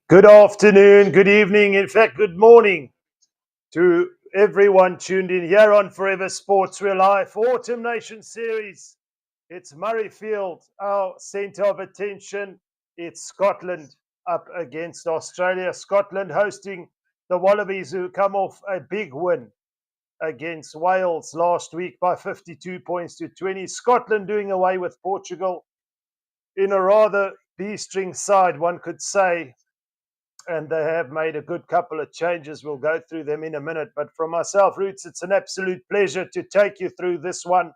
Good afternoon, good evening, in fact, good morning to everyone tuned in here on Forever Sports Real Life Autumn Nation Series. It's Murrayfield, our centre of attention. It's Scotland up against Australia. Scotland hosting the Wallabies, who come off a big win against Wales last week by 52 points to 20. Scotland doing away with Portugal in a rather B-string side, one could say, and they have made a good couple of changes. We'll go through them in a minute. But from myself, Roots, it's an absolute pleasure to take you through this one.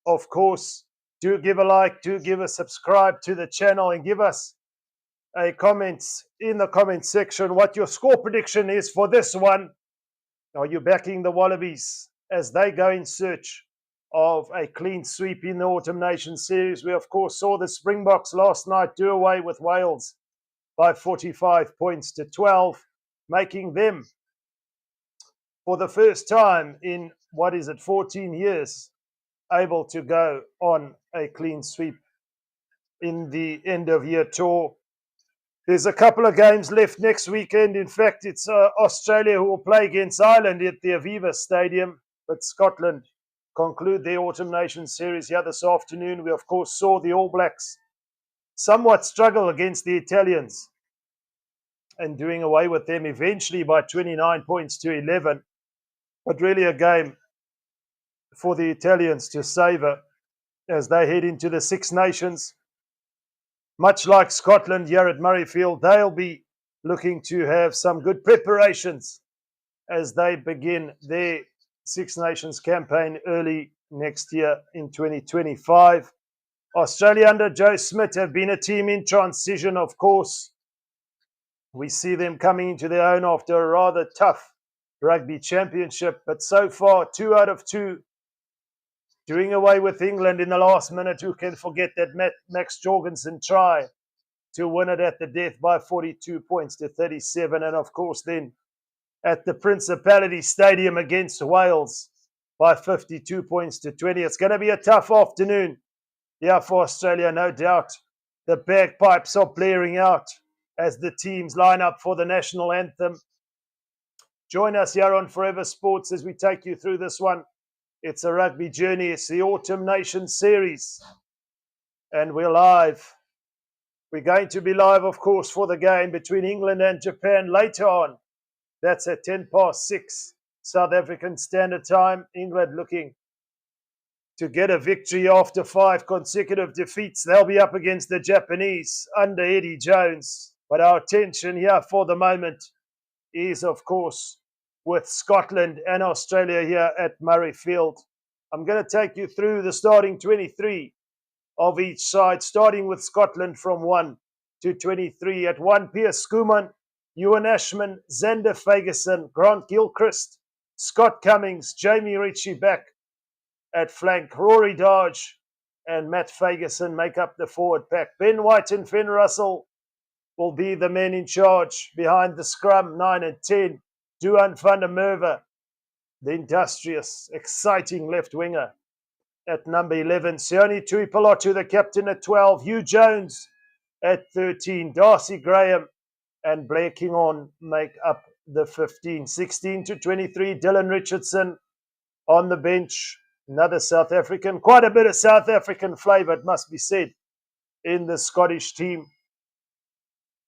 Of course, do give a like, do give a subscribe to the channel, and give us a comment in the comment section what your score prediction is for this one. Are you backing the Wallabies as they go in search of a clean sweep in the Autumn Nation Series? We, of course, saw the Springboks last night do away with Wales by 45 points to 12, making them, for the first time in, 14 years, able to go on a clean sweep in the end of year tour. There's a couple of games left next weekend. In fact, it's Australia who will play against Ireland at the Aviva Stadium, but Scotland conclude their Autumn Nation Series here this afternoon. We, of course, saw the All Blacks somewhat struggle against the Italians and doing away with them eventually by 29 points to 11. But really a game for the Italians to savour as they head into the Six Nations. Much like Scotland here at Murrayfield, they'll be looking to have some good preparations as they begin their Six Nations campaign early next year in 2025. Australia under Joe Schmidt have been a team in transition, of course. We see them coming into their own after a rather tough Rugby Championship, but so far 2 out of 2, doing away with England in the last minute. Who can forget that Max Jorgensen try to win it at the death by 42 points to 37, and of course then at the Principality Stadium against Wales by 52 points to 20. It's going to be a tough afternoon here for Australia, no doubt. The bagpipes are blaring out as the teams line up for the national anthem. Join us here on Forever Sports as we take you through this one. It's a rugby journey. It's the Autumn Nation Series. And we're live. We're going to be live, of course, for the game between England and Japan later on. That's at 6:10 South African Standard Time. England looking to get a victory after 5 consecutive defeats. They'll be up against the Japanese under Eddie Jones. But our attention here for the moment is, of course, with Scotland and Australia here at Murrayfield. I'm going to take you through the starting 23 of each side, starting with Scotland from 1 to 23. At 1, Piers Schoeman, Ewan Ashman, Xander Fagerson, Grant Gilchrist, Scott Cummings, Jamie Ritchie back at flank. Rory Darge and Matt Fagerson make up the forward pack. Ben White and Finn Russell will be the men in charge behind the scrum, 9 and 10. Duan van der Merwe, the industrious, exciting left winger at number 11. Sione Tuipulotu, the captain, at 12. Hugh Jones at 13. Darcy Graham and Blair Kinghorn make up the 15. 16 to 23, Dylan Richardson on the bench. Another South African. Quite a bit of South African flavour, it must be said, in the Scottish team.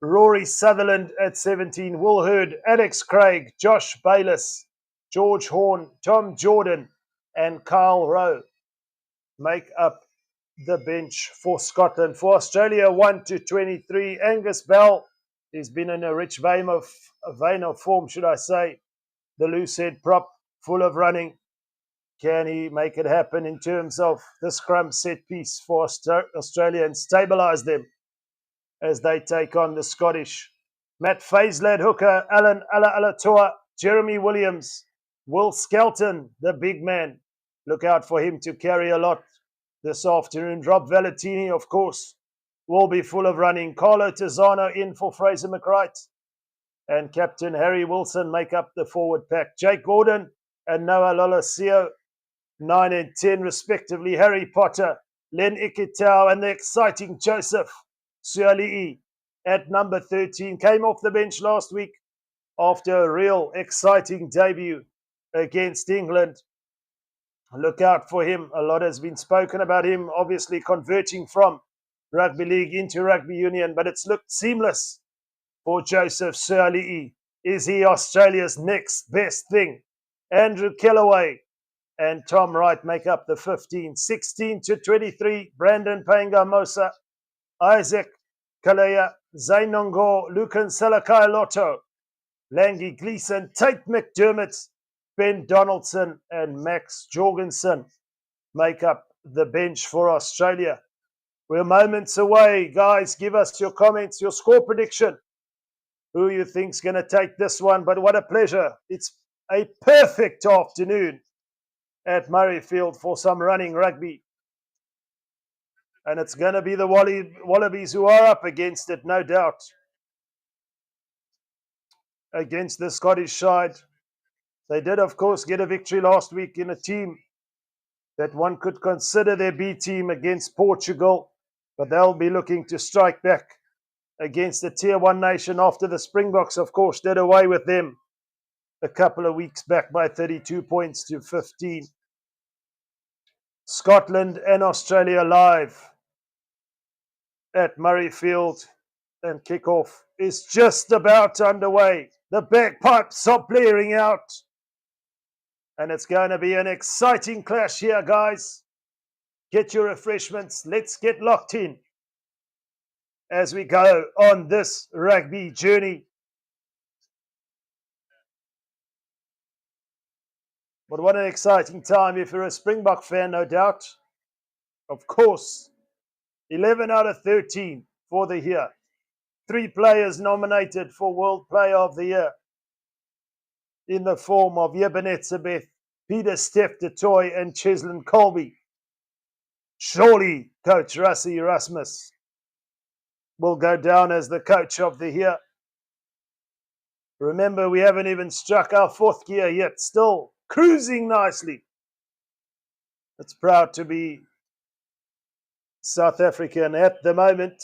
Rory Sutherland at 17, Will Hurd, Alex Craig, Josh Bayliss, George Horn, Tom Jordan, and Kyle Rowe make up the bench for Scotland. For Australia, 1 to 23, Angus Bell. He's been in a rich vein of form, should I say. The loose head prop, full of running. Can he make it happen in terms of the scrum set piece for Australia and stabilise them as they take on the Scottish? Matt Fazelad hooker, Alan Alatoa, Jeremy Williams, Will Skelton, the big man. Look out for him to carry a lot this afternoon. Rob Valentini, of course, will be full of running. Carlo Tizzano in for Fraser McWright. And Captain Harry Wilson make up the forward pack. Jake Gordon and Noah Lolosio, 9 and 10 respectively. Harry Potter, Len Ikitau, and the exciting Joseph Suali'i at number 13. Came off the bench last week after a real exciting debut against England. Look out for him. A lot has been spoken about him, obviously converting from rugby league into rugby union, but it's looked seamless for Joseph Suali'i. Is he Australia's next best thing? Andrew Kellaway and Tom Wright make up the 15. 16 to 23, Brandon Painga-Mosa, Isaac Kalea, Zainongo, Lucan Salakai Lotto, Langi Gleeson, Tate McDermott, Ben Donaldson and Max Jorgensen make up the bench for Australia. We're moments away. Guys, give us your comments, your score prediction. Who you think's going to take this one? But what a pleasure. It's a perfect afternoon at Murrayfield for some running rugby. And it's going to be the Wallabies who are up against it, no doubt. Against the Scottish side. They did, of course, get a victory last week in a team that one could consider their B team against Portugal, but they'll be looking to strike back against the Tier 1 nation after the Springboks, of course, did away with them a couple of weeks back by 32 points to 15. Scotland and Australia live at Murrayfield, and kickoff is just about underway. The bagpipes are blaring out. And it's going to be an exciting clash here, guys. Get your refreshments. Let's get locked in as we go on this rugby journey. But what an exciting time if you're a Springbok fan, no doubt. Of course, 11 out of 13 for the year. 3 players nominated for World Player of the Year in the form of Yebenetsebeth, Peter Steph de Toy and Cheslin Colby. Surely Coach Rassie Erasmus will go down as the Coach of the Year. Remember, we haven't even struck our 4th gear yet. Still cruising nicely. It's proud to be South African at the moment.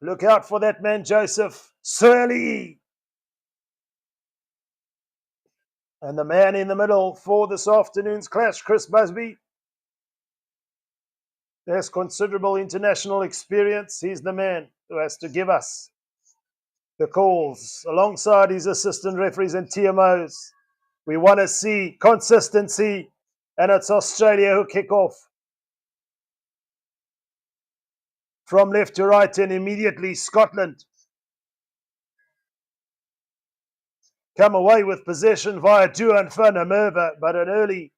Look out for that man, Joseph Suali'i. And the man in the middle for this afternoon's clash, Chris Busby. There's considerable international experience. He's the man who has to give us the calls alongside his assistant referees and TMOs. We want to see consistency, and it's Australia who kick off. From left to right, and immediately Scotland come away with possession via Duan van der Merwe, but an early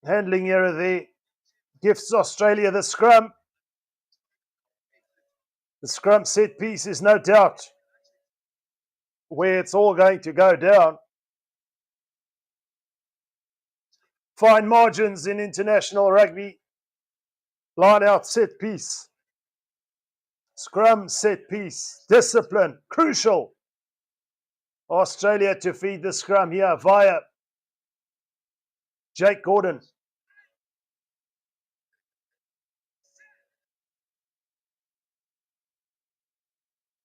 handling error there gives Australia the scrum. The scrum set piece is no doubt where it's all going to go down. Fine margins in international rugby. Line out set piece. Scrum set piece. Discipline. Crucial. Australia to feed the scrum here via Jake Gordon.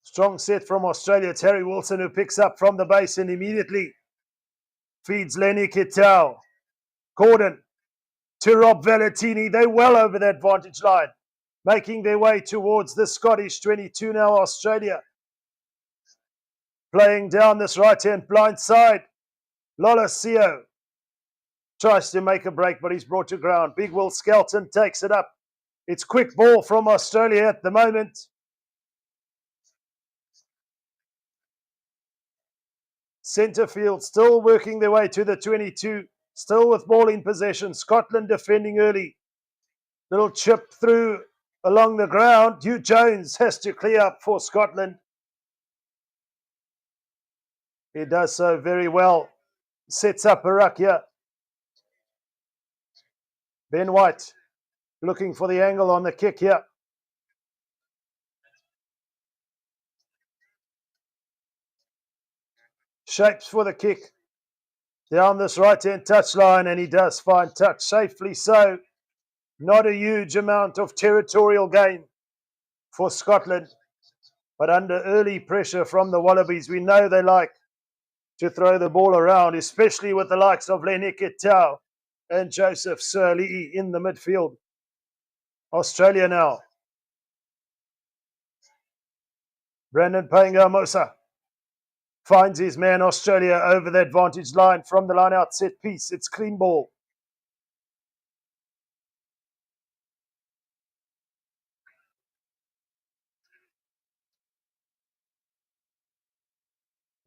Strong set from Australia. It's Harry Wilson who picks up from the base and immediately feeds Lenny Kitau. Gordon to Rob Valentini. They're well over that vantage line, making their way towards the Scottish 22 now, Australia. Playing down this right-hand blind side. Lolosio tries to make a break, but he's brought to ground. Big Will Skelton takes it up. It's quick ball from Australia at the moment. Centre field still working their way to the 22. Still with ball in possession. Scotland defending early. Little chip through along the ground. Hugh Jones has to clear up for Scotland. He does so very well. Sets up a ruck here. Ben White looking for the angle on the kick here. Shapes for the kick. Down this right-hand touchline, and he does find touch, safely so. Not a huge amount of territorial gain for Scotland, but under early pressure from the Wallabies. We know they like to throw the ball around, especially with the likes of Lenike Tau and Joseph Sirleaf in the midfield. Australia now. Brandon Paenga-Mosa finds his man Australia over the advantage line from the line out set piece. It's clean ball.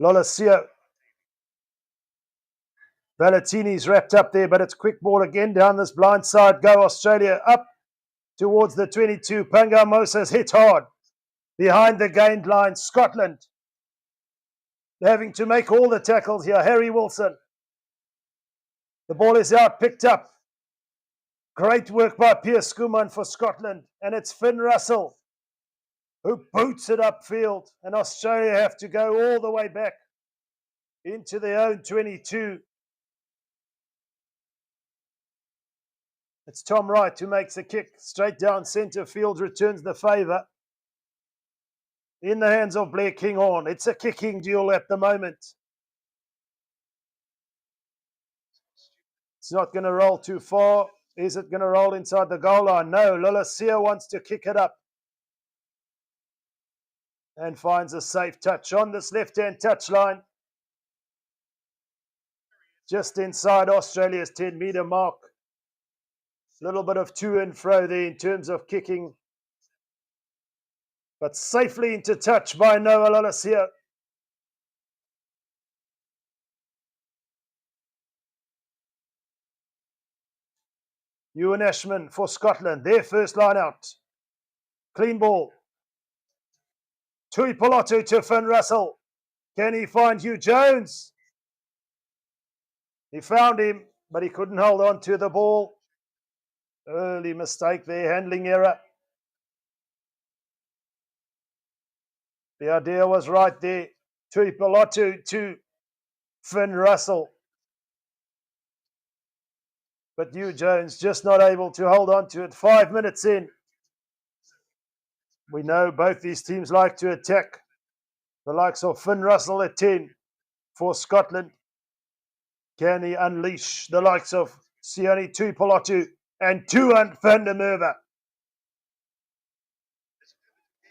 Lolosio. Valentini's wrapped up there, but it's quick ball again down this blind side. Go Australia up towards the 22. Paenga-Mosa's hit hard. Behind the gained line, Scotland. They're having to make all the tackles here. Harry Wilson. The ball is out, picked up. Great work by Piers Skuman for Scotland. And it's Finn Russell who boots it upfield. And Australia have to go all the way back into their own 22. It's Tom Wright who makes a kick straight down centre field, returns the favour. In the hands of Blair Kinghorn. It's a kicking duel at the moment. It's not going to roll too far. Is it going to roll inside the goal line? No, Lolosio wants to kick it up. And finds a safe touch on this left-hand touchline. Just inside Australia's 10-metre mark. A little bit of to and fro there in terms of kicking. But safely into touch by Noah Lolosio. Ewan Ashman for Scotland. Their first line out. Clean ball. Tui Pilotu to Finn Russell. Can he find Hugh Jones? He found him, but he couldn't hold on to the ball. Early mistake there, handling error. The idea was right there. Tui Pilotu to Finn Russell. But Hugh Jones just not able to hold on to it. 5 minutes in. We know both these teams like to attack. The likes of Finn Russell at 10 for Scotland. Can he unleash the likes of Sione Tuipulotu and Tuan van der Merwe?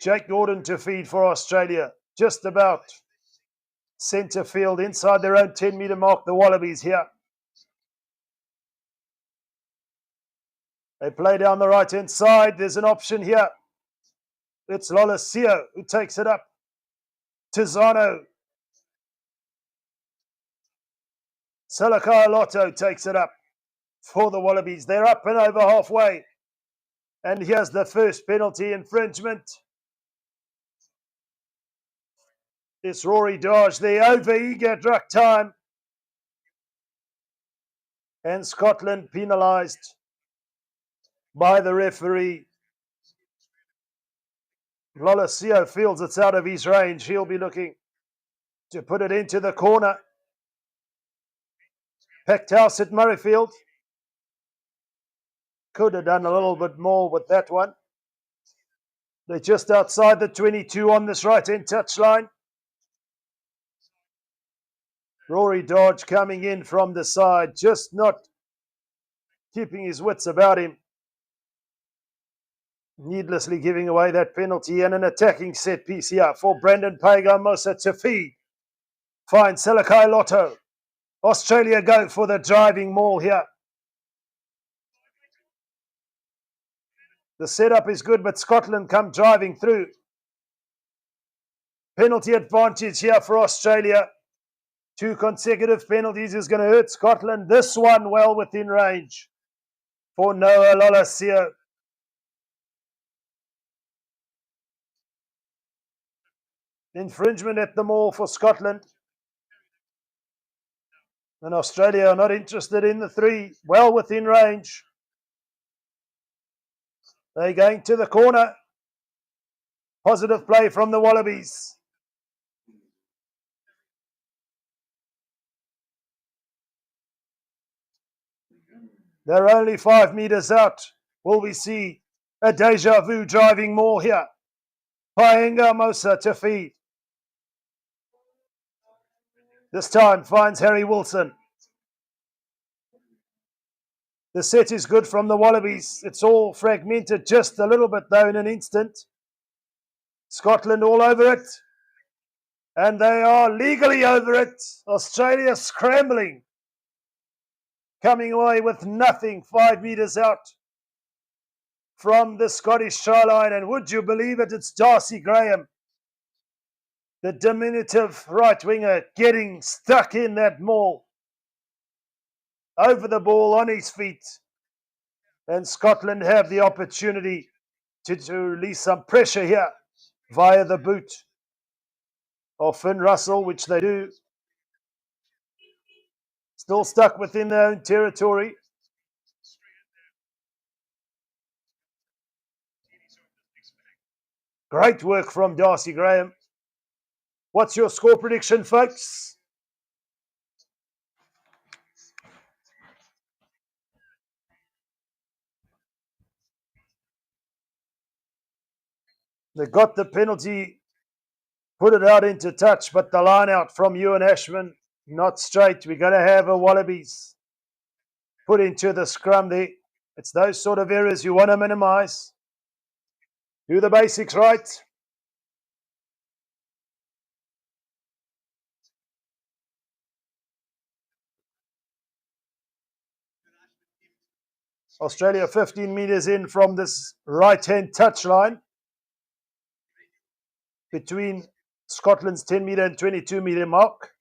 Jake Gordon to feed for Australia. Just about centre field inside their own 10-metre mark. The Wallabies here. They play down the right-hand side. There's an option here. It's Lolosio who takes it up. Tizano. Salakai Lotto takes it up for the Wallabies. They're up and over halfway. And here's the first penalty infringement. It's Rory Dodge. They over-eager at ruck time. And Scotland penalised by the referee. Lolosio feels it's out of his range. He'll be looking to put it into the corner. Packed house at Murrayfield. Could have done a little bit more with that one. They're just outside the 22 on this right-hand touchline. Rory Dodge coming in from the side, just not keeping his wits about him. Needlessly giving away that penalty, and an attacking set piece here for Brandon Paenga-Mosa to feed. Finds Salakai Lotto. Australia go for the driving maul here. The setup is good, but Scotland come driving through. Penalty advantage here for Australia. 2 consecutive penalties is going to hurt Scotland. This one well within range for Noah Lolosio. Infringement at the maul for Scotland. And Australia are not interested in the 3. Well within range. They're going to the corner. Positive play from the Wallabies. They're only 5 metres out. Will we see a deja vu driving maul here? Paenga Mosa to feed. This time finds Harry Wilson. The set is good from the Wallabies. It's all fragmented just a little bit though in an instant. Scotland all over it. And they are legally over it. Australia scrambling. Coming away with nothing 5 metres out from the Scottish try line. And would you believe it, it's Darcy Graham, the diminutive right winger, getting stuck in that maul. Over the ball on his feet. And Scotland have the opportunity to release some pressure here via the boot of Finn Russell, which they do. Still stuck within their own territory. Great work from Darcy Graham. What's your score prediction, folks? They got the penalty, put it out into touch, but the line out from Ewan Ashman, not straight. We're going to have a Wallabies put into the scrum there. It's those sort of errors you want to minimise. Do the basics right. Australia 15 metres in from this right-hand touchline between Scotland's 10 metre and 22 metre mark.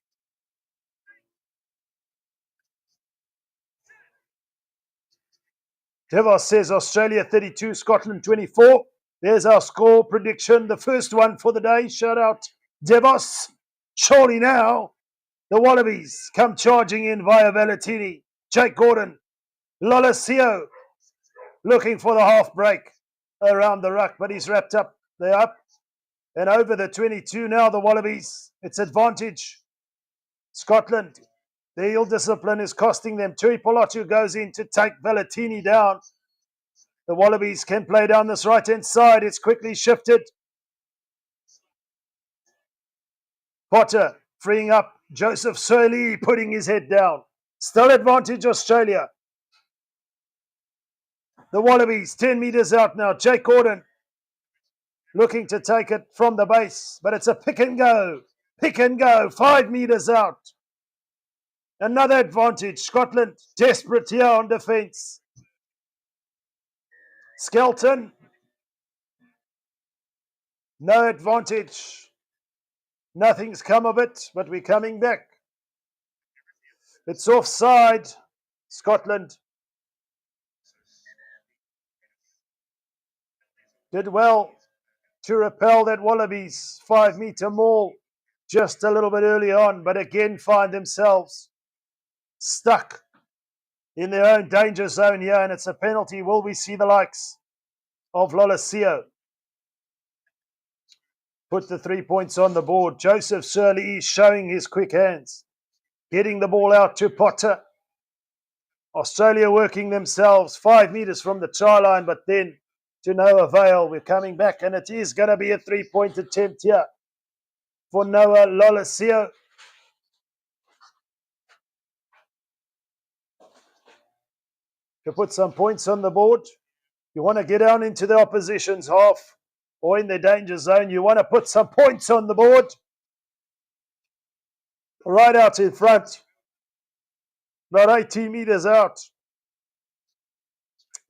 Devos says Australia 32, Scotland 24. There's our score prediction, the first one for the day. Shout out Devos. Surely now the Wallabies come charging in via Valentini. Jake Gordon, Lolesio looking for the half break around the ruck, but he's wrapped up. They're up and over the 22 now, the Wallabies. It's advantage. Scotland, the ill discipline is costing them. Tui Polatu goes in to take Valentini down. The Wallabies can play down this right-hand side. It's quickly shifted. Potter freeing up. Joseph Surley putting his head down. Still advantage Australia. The Wallabies 10 metres out now. Jake Gordon looking to take it from the base, but it's a pick and go. Pick and go. 5 metres out. Another advantage. Scotland desperate here on defence. Skelton. No advantage. Nothing's come of it, but we're coming back. It's offside. Scotland did well to repel that Wallabies 5 metre maul just a little bit early on, but again find themselves stuck in their own danger zone here, and it's a penalty. Will we see the likes of Lolesio put the 3 points on the board? Joseph Surley showing his quick hands, getting the ball out to Potter. Australia working themselves 5 metres from the try line, but then to no avail. We're coming back, and it is going to be a 3-point attempt here for Noah Lolesio. To put some points on the board. You want to get down into the opposition's half or in the danger zone. You want to put some points on the board. Right out in front. About 18 metres out.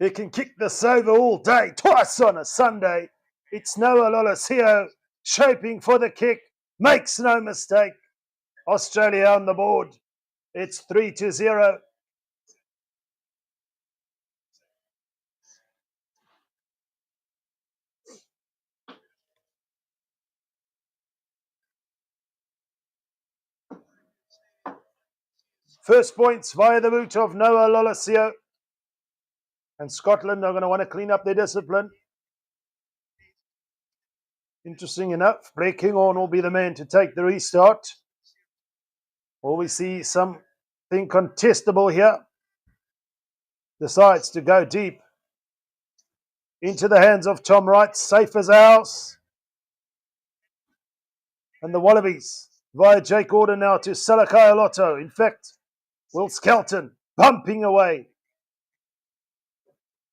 He can kick this over all day, twice on a Sunday. It's Noah Lolesio shaping for the kick. Makes no mistake. Australia on the board. It's 3-0. First points via the boot of Noah Lolesio. And Scotland are going to want to clean up their discipline. Interesting enough, Brett Kinghorn will be the man to take the restart. Will we see something contestable here? Decides to go deep into the hands of Tom Wright. Safe as a house. And the Wallabies via Jake Gordon now to Salakai Lotto. In fact, Will Skelton bumping away.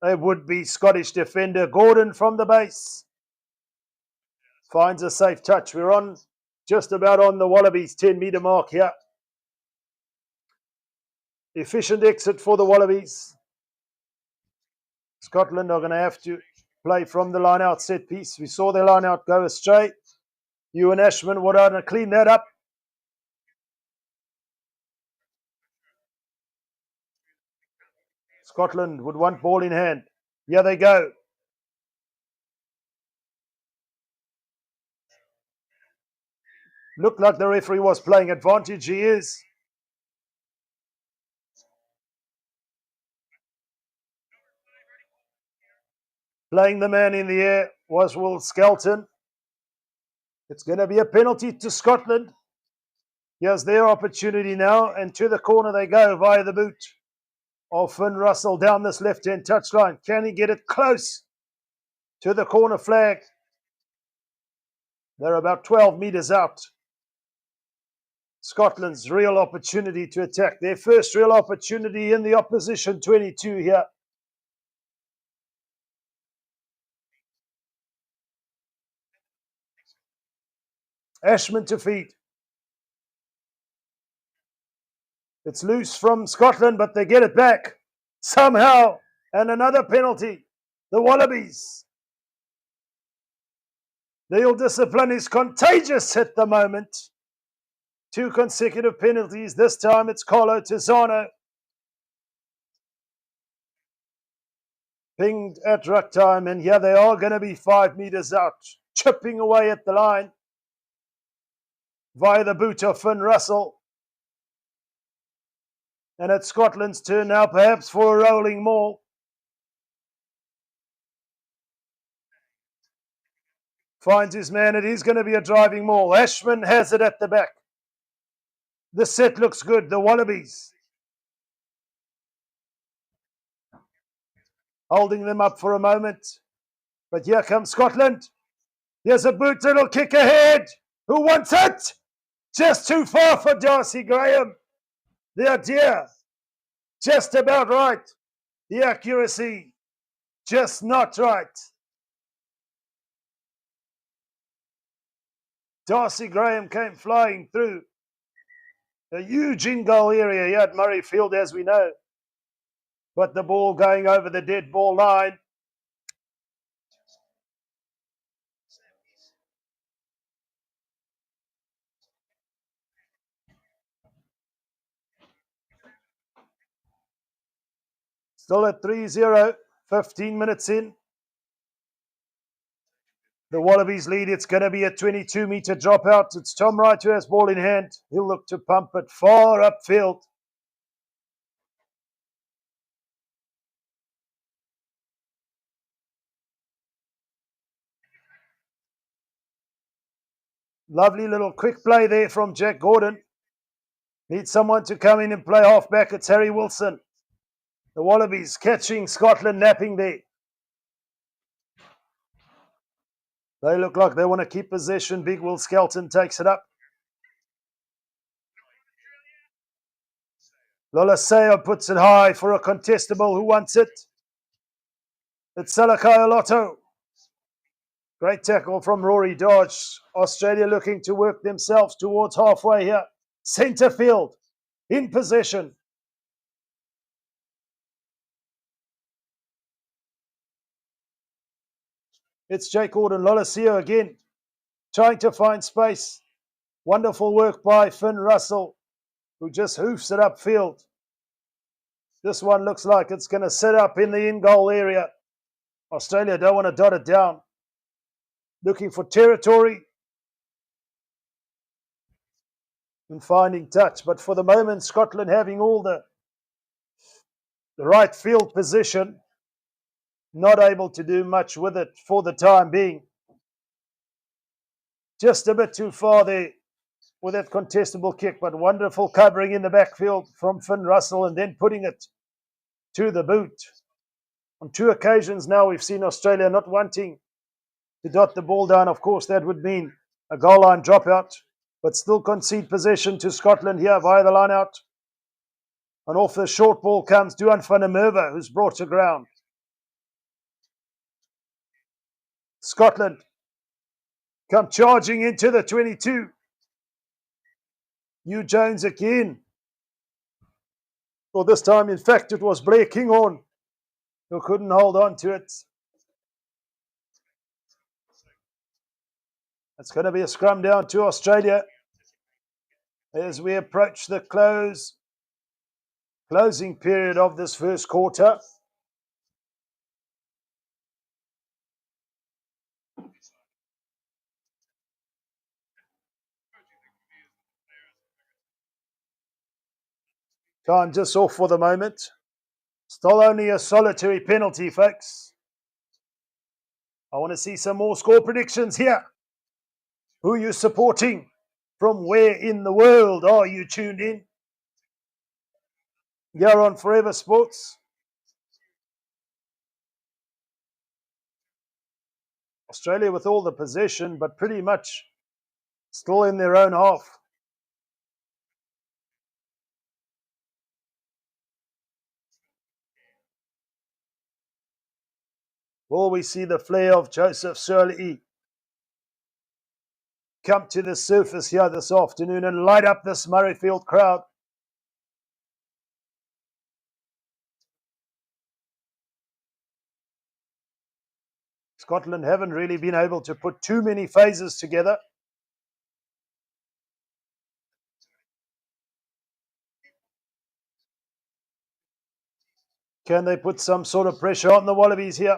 A would-be Scottish defender. Gordon from the base. Finds a safe touch. We're on just about on the Wallabies 10-metre mark here. Efficient exit for the Wallabies. Scotland are going to have to play from the line-out set piece. We saw their line-out go astray. Ewan Ashman would want to clean that up. Scotland would want ball in hand. Here they go. Looked like the referee was playing advantage. He is. Playing the man in the air was Will Skelton. It's going to be a penalty to Scotland. Here's their opportunity now, and to the corner they go via the boot of Finn Russell down this left-hand touchline. Can he get it close to the corner flag? They're about 12 metres out. Scotland's real opportunity to attack. Their first real opportunity in the opposition 22 here. Ashman to feed. It's loose from Scotland, but they get it back somehow. And another penalty. The Wallabies. The ill discipline is contagious at the moment. 2 consecutive penalties. This time it's Carlo Tizzano. Pinged at ruck time, and here they are going to be 5 metres out. Chipping away at the line via the boot of Finn Russell. And it's Scotland's turn now, perhaps for a rolling maul. Finds his man. It is going to be a driving maul. Ashman has it at the back. The set looks good. The Wallabies holding them up for a moment. But here comes Scotland. Here's a boot. It'll kick ahead. Who wants it? Just too far for Darcy Graham. The idea, just about right. The accuracy, just not right. Darcy Graham came flying through a huge in-goal area here at Murrayfield, as we know. But the ball going over the dead ball line. Still at 3-0, 15 minutes in. The Wallabies lead. It's going to be a 22-metre dropout. It's Tom Wright who has ball in hand. He'll look to pump it far upfield. Lovely little quick play there from Jack Gordon. Needs someone to come in and play halfback. It's Harry Wilson. The Wallabies catching Scotland napping there. They look like they want to keep possession. Big Will Skelton takes it up. Lola Sayo puts it high for a contestable. Who wants it? It's Salakai Lotto. Great tackle from Rory Dodge. Australia looking to work themselves towards halfway here. Centre field in possession. It's Jake Gordon. Lolosio again trying to find space. Wonderful work by Finn Russell, who just hoofs it upfield. This one looks like it's going to set up in the in-goal area. Australia don't want to dot it down. Looking for territory and finding touch. But for the moment, Scotland having all the right field position, not able to do much with it for the time being. Just a bit too far there with that contestable kick, but wonderful covering in the backfield from Finn Russell and then putting it to the boot. On 2 occasions now, we've seen Australia not wanting to dot the ball down. Of course, that would mean A goal line dropout, but still concede possession to Scotland here via the line out. And off the short ball comes Duan van der Merwe, who's brought to ground. Scotland come charging into the 22. Hugh Jones again. Well, this time, in fact, it was Blair Kinghorn who couldn't hold on to it. It's going to be a scrum down to Australia as we approach the closing period of this first quarter. Time just off for the moment. Still only a solitary penalty, folks. I want to see some more score predictions here. Who are you supporting? From where in the world are you tuned in? You're on Forever Sports. Australia with all the possession, but pretty much still in their own half. Will we see the flair of Joseph Surley come to the surface here this afternoon and light up this Murrayfield crowd? Scotland haven't really been able to put too many phases together. Can they put some sort of pressure on the Wallabies here?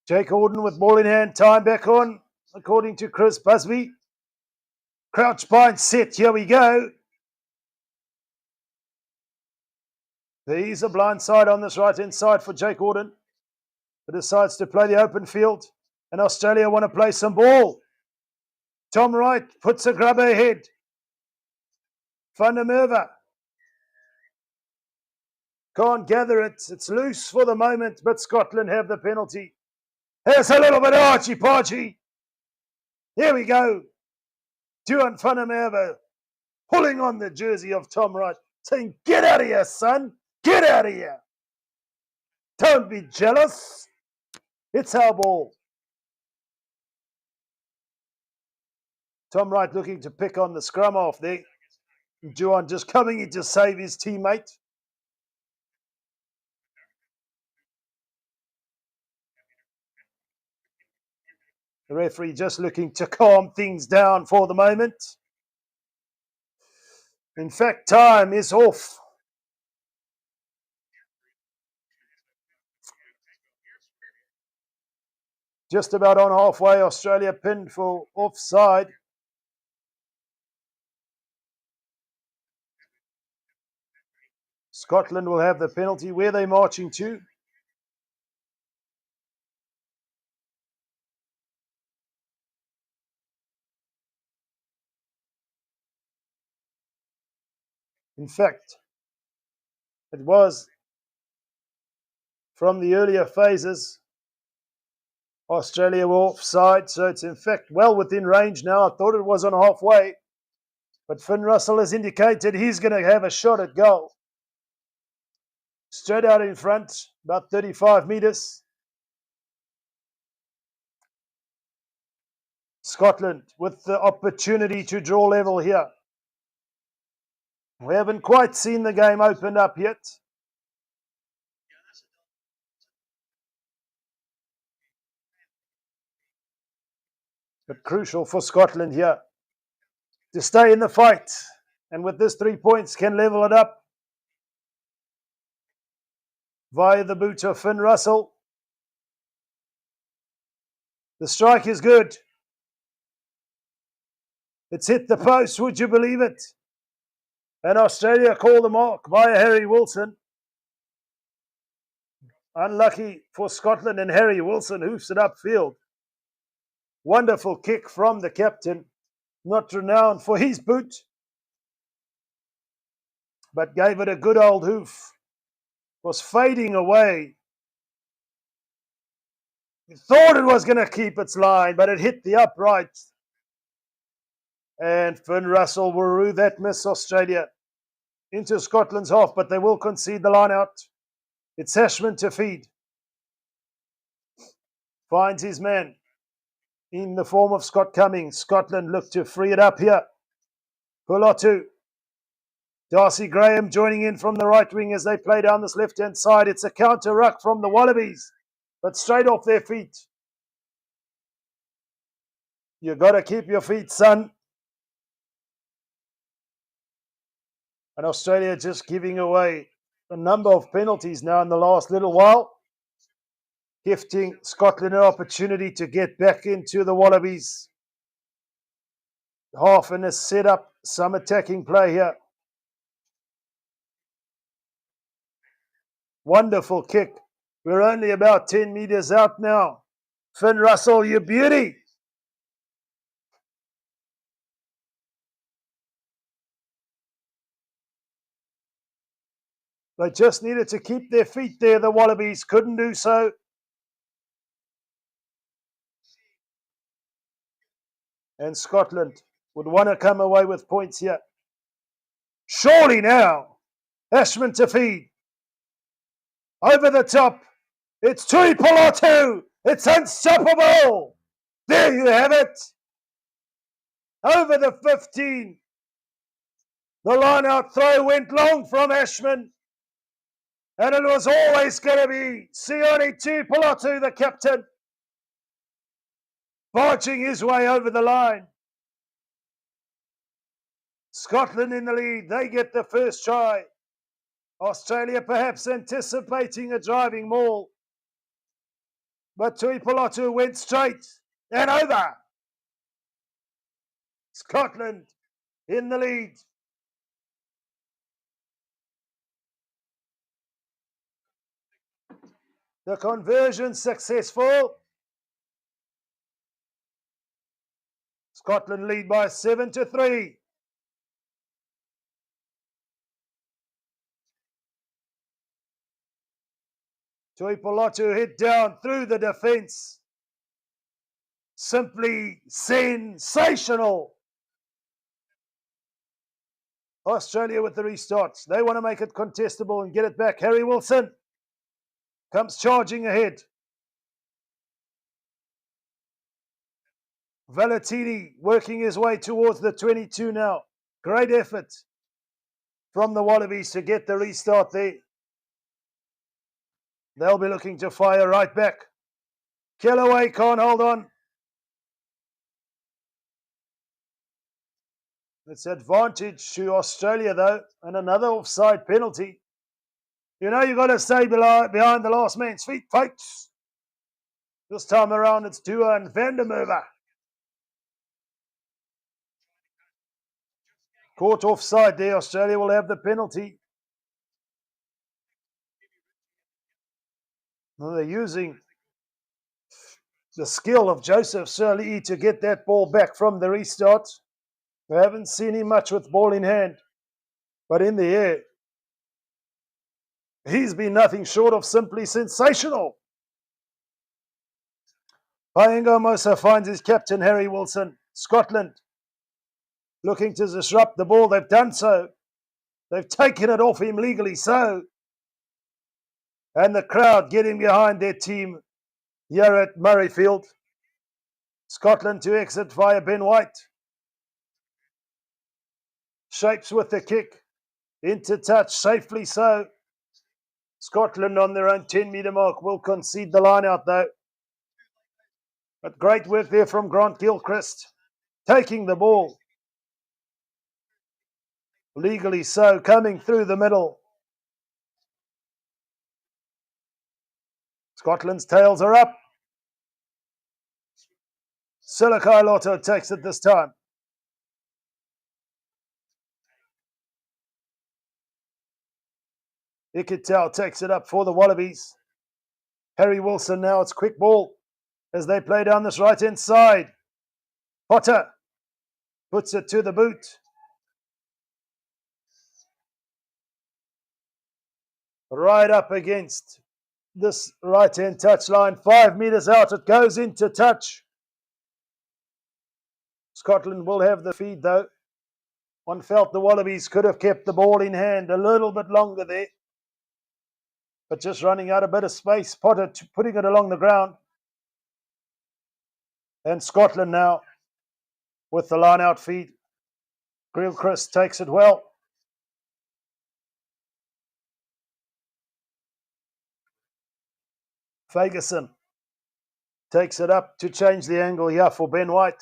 Jake Auden with ball in hand, time back on, according to Chris Busby. Crouch bind set, here we go. There's a blind side on this right-hand side for Jake Auden, who decides to play the open field, and Australia want to play some ball. Tom Wright puts a grub ahead. Van der Merwe can't gather it. It's loose for the moment, but Scotland have the penalty. There's a little bit of archy-parchy. Here we go. Duan van der Merwe pulling on the jersey of Tom Wright, saying, "Get out of here, son. Get out of here. Don't be jealous. It's our ball." Tom Wright looking to pick on the scrum off there. Duan just coming in to save his teammate. The referee just looking to calm things down for the moment. In fact, time is off. Just about on halfway, Australia pinned for offside. Scotland will have the penalty. Where are they marching to? In fact, it was from the earlier phases. Australia were offside, so it's in fact well within range now. I thought it was on halfway, but Finn Russell has indicated he's going to have a shot at goal. Straight out in front, about 35 metres. Scotland with the opportunity to draw level here. We haven't quite seen the game opened up yet. But crucial for Scotland here to stay in the fight. And with this 3 points, can level it up via the boot of Finn Russell. The strike is good. It's hit the post, would you believe it? And Australia call the mark via Harry Wilson. Unlucky for Scotland, and Harry Wilson hoofs it upfield. Wonderful kick from the captain, not renowned for his boot, but gave it a good old hoof. Was fading away. He thought it was going to keep its line, but it hit the upright. And Finn Russell will rue that miss Australia into Scotland's half, but they will concede the line out. It's Ashman to feed. Finds his man in the form of Scott Cummings. Scotland look to free it up here. Pulotu. Darcy Graham joining in from the right wing as they play down this left-hand side. It's a counter ruck from the Wallabies, but straight off their feet. You got to keep your feet, son. And Australia just giving away a number of penalties now in the last little while, gifting Scotland an opportunity to get back into the Wallabies half and a set up some attacking play here. Wonderful kick. We're only about 10 meters out now. Finn Russell, you beauty. They just needed to keep their feet there. The Wallabies couldn't do so. And Scotland would want to come away with points here. Surely now. Ashman to feed. Over the top. It's Tui Pulotu. It's unstoppable. There you have it. Over the 15. The line-out throw went long from Ashman. And it was always going to be Sione Tui Pulotu, the captain, barging his way over the line. Scotland in the lead. They get the first try. Australia perhaps anticipating a driving maul. But Tui Pulotu went straight and over. Scotland in the lead. The conversion successful. Scotland lead by 7-3. Tui Pulotu hit down through the defence. Simply sensational. Australia with the restarts. They want to make it contestable and get it back. Harry Wilson comes charging ahead. Valentini working his way towards the 22 now. Great effort from the Wallabies to get the restart there. They'll be looking to fire right back. Kellaway can't hold on. It's advantage to Australia though, and another offside penalty. You know, you've got to stay behind the last man's feet, folks. This time around, it's Dua and Vandermeer. Caught offside there. Australia will have the penalty. Well, they're using the skill of Joseph Sirleaf to get that ball back from the restart. We haven't seen him much with ball in hand, but in the air, he's been nothing short of simply sensational. Paenga Mosa finds his captain, Harry Wilson. Scotland looking to disrupt the ball. They've done so. They've taken it off him legally so. And the crowd getting behind their team here at Murrayfield. Scotland to exit via Ben White. Shapes with the kick. Into touch, safely so. Scotland on their own 10-metre mark will concede the line out though. But great work there from Grant Gilchrist. Taking the ball. Legally so, coming through the middle. Scotland's tails are up. Silikai Lotto takes it this time. Iketel takes it up for the Wallabies. Harry Wilson now, it's quick ball as they play down this right-hand side. Potter puts it to the boot. right up against this right-hand touch line. 5 metres out, it goes into touch. Scotland will have the feed though. One felt the Wallabies could have kept the ball in hand a little bit longer there. But just running out a bit of space, Potter putting it along the ground. And Scotland now with the line-out feed. Gilchrist takes it well. Ferguson takes it up to change the angle here for Ben White.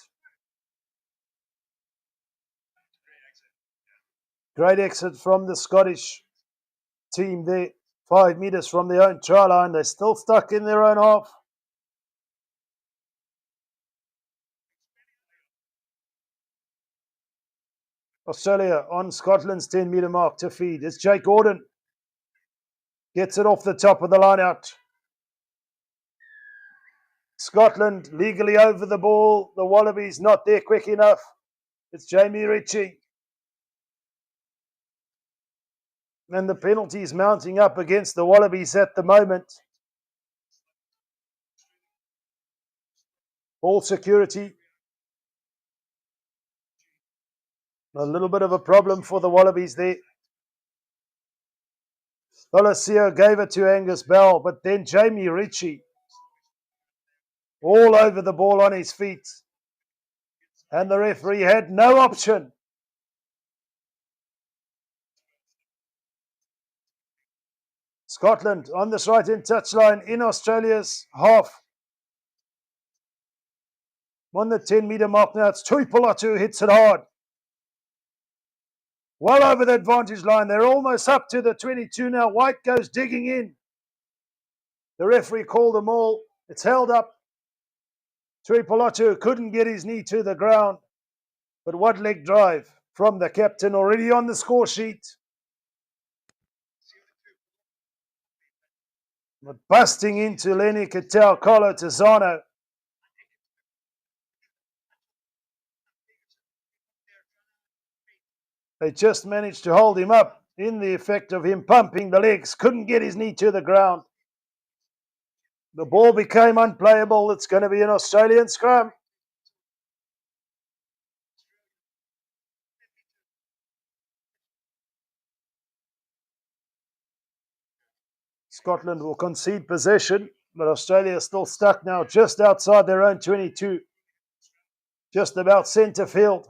Great exit from the Scottish team there. 5 metres from their own try line. They're still stuck in their own half. Australia on Scotland's 10-metre mark to feed. It's Jake Gordon. Gets it off the top of the line out. Scotland legally over the ball. The Wallabies not there quick enough. It's Jamie Ritchie. And the penalties mounting up against the Wallabies at the moment. Ball security. A little bit of a problem for the Wallabies there. Tholosio gave it to Angus Bell, but then Jamie Ritchie all over the ball on his feet. And the referee had no option. Scotland on this right-hand touchline in Australia's half. On the 10-metre mark now, it's Tuipolatu hits it hard. Well over the advantage line. They're almost up to the 22 now. White goes digging in. The referee called them all. It's held up. Tuipolatu couldn't get his knee to the ground. But what leg drive from the captain already on the score sheet. But busting into Lenny Cattell, Colo Tizano. They just managed to hold him up in the effect of him pumping the legs. Couldn't get his knee to the ground. The ball became unplayable. It's going to be an Australian scrum. Scotland will concede possession, but Australia is still stuck now just outside their own 22. Just about centre field.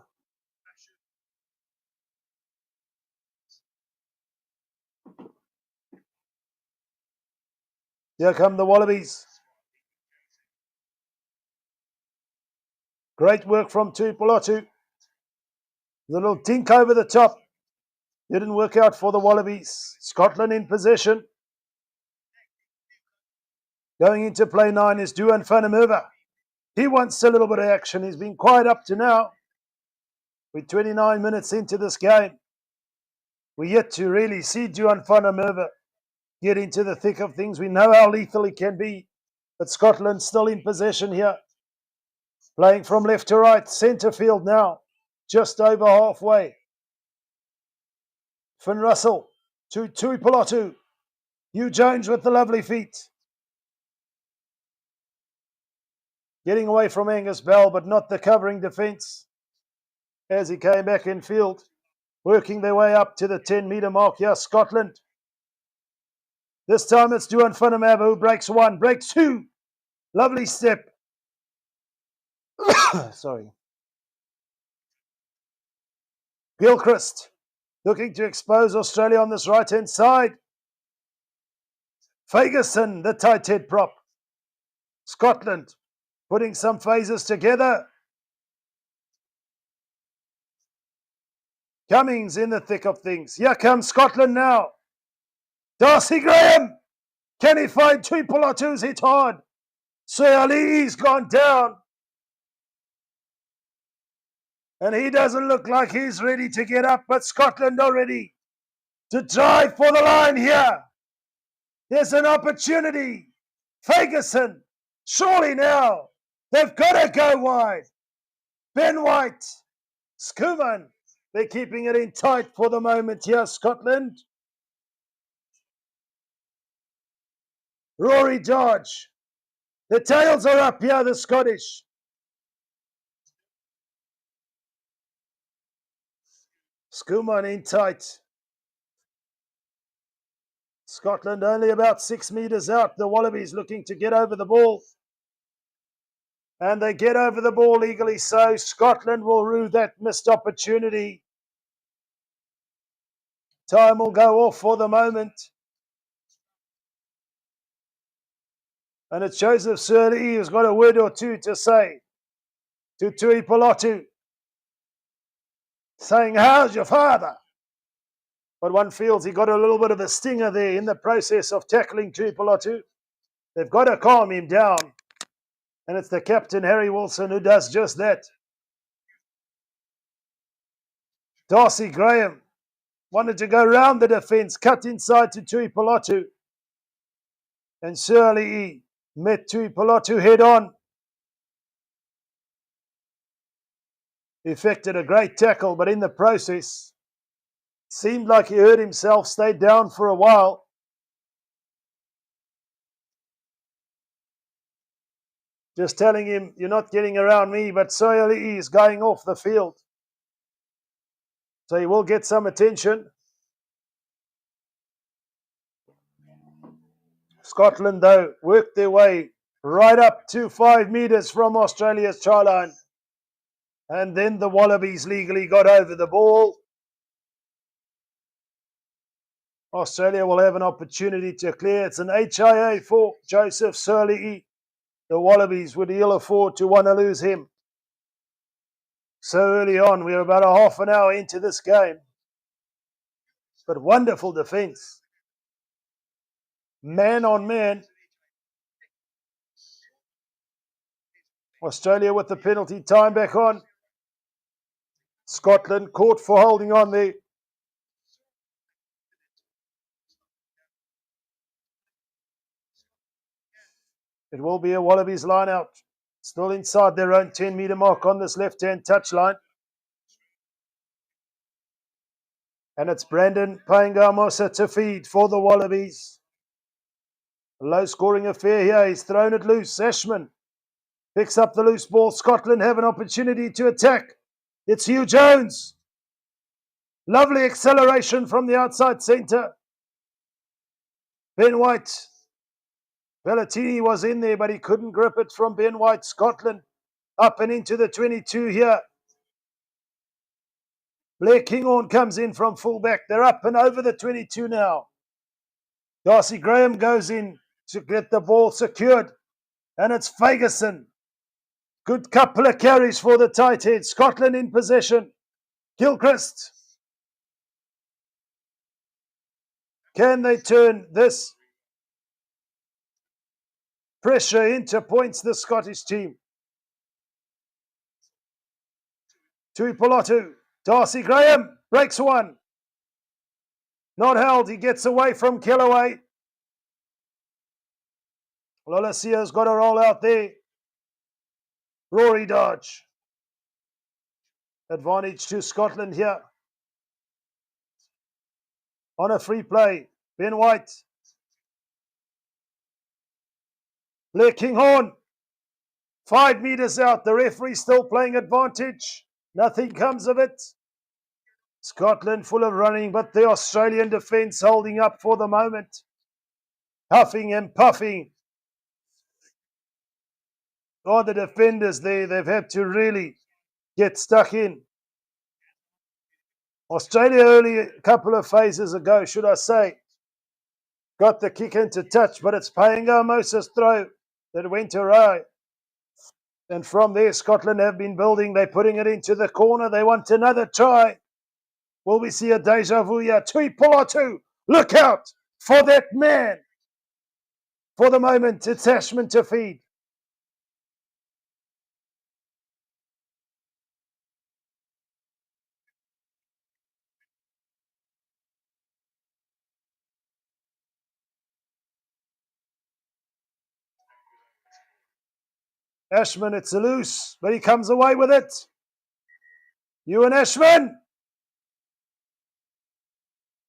Here come the Wallabies. Great work from Tuipolatu. Little dink over the top. Didn't work out for the Wallabies. Scotland in possession. Going into play 9 is Duan Vandermerwe. He wants a little bit of action. He's been quiet up to now. We're 29 minutes into this game. We're yet to really see Duan Vandermerwe get into the thick of things. We know how lethal he can be. But Scotland still in possession here. Playing from left to right. Centre field now. Just over halfway. Finn Russell to Tuipolatu. Hugh Jones with the lovely feet. Getting away from Angus Bell, but not the covering defence. As he came back in field. Working their way up to the 10-metre mark here, Scotland. This time it's Duan Vandermerwe who breaks 1, breaks 2. Lovely step. Sorry. Gilchrist looking to expose Australia on this right-hand side. Ferguson, the tight head prop. Scotland putting some phases together. Cummings in the thick of things. Here comes Scotland now. Darcy Graham. Can he find Tuipolatu's hit hard? Ali's gone down. And he doesn't look like he's ready to get up, but Scotland are ready to drive for the line here. There's an opportunity. Ferguson, surely now. They've got to go wide. Ben White, Skuman. They're keeping it in tight for the moment here, Scotland. Rory George. The tails are up here, the Scottish. Skuman in tight. Scotland only about 6 metres out. The Wallabies looking to get over the ball. And they get over the ball legally so. Scotland will rue that missed opportunity. Time will go off for the moment. And it's Joseph Surley who's got a word or two to say to Tui Polotu, saying, how's your father? But one feels he got a little bit of a stinger there in the process of tackling Tui Polotu. They've got to calm him down. And it's the captain, Harry Wilson, who does just that. Darcy Graham wanted to go round the defence, cut inside to Tui Polotu. And Surley met Tui Polotu head on. Effected a great tackle, but in the process, seemed like he hurt himself, stayed down for a while. Just telling him, you're not getting around me, but Surley is going off the field. So he will get some attention. Scotland, though, worked their way right up to 5 metres from Australia's try line. And then the Wallabies legally got over the ball. Australia will have an opportunity to clear. It's an HIA for Joseph Surley. The Wallabies would ill afford to want to lose him. So early on, we're about a half an hour into this game. But wonderful defence. Man on man. Australia with the penalty, time back on. Scotland caught for holding on there. It will be a Wallabies line out. Still inside their own 10-metre mark on this left-hand touchline. And it's Brandon Paenga-Mosa to feed for the Wallabies. A low-scoring affair here. He's thrown it loose. Ashman picks up the loose ball. Scotland have an opportunity to attack. It's Hugh Jones. Lovely acceleration from the outside centre. Ben White. Bellatini was in there, but he couldn't grip it from Ben White. Scotland up and into the 22 here. Blair Kinghorn comes in from fullback. They're up and over the 22 now. Darcy Graham goes in to get the ball secured. And it's Fagerson. Good couple of carries for the tight head. Scotland in possession. Gilchrist. Can they turn this pressure into points, the Scottish team? Tui Polotu. Darcy Graham breaks one. Not held. He gets away from Kellaway. Lolasia's got a roll out there. Rory Dodge. Advantage to Scotland here. On a free play. Ben White. Blair Kinghorn. 5 metres out. The referee still playing advantage. Nothing comes of it. Scotland full of running, but the Australian defence holding up for the moment. Huffing and puffing. Oh, the defenders there, they've had to really get stuck in. Australia early, a couple of phases ago, should I say, got the kick into touch, but it's Paenga-Mosa's throw that went awry. And from there, Scotland have been building. They're putting it into the corner. They want another try. Will we see a deja vu here? Tui Polotu, look out for that man. For the moment, it's Ashman to feed. Ashman, it's a loose, but he comes away with it. Ewan Ashman.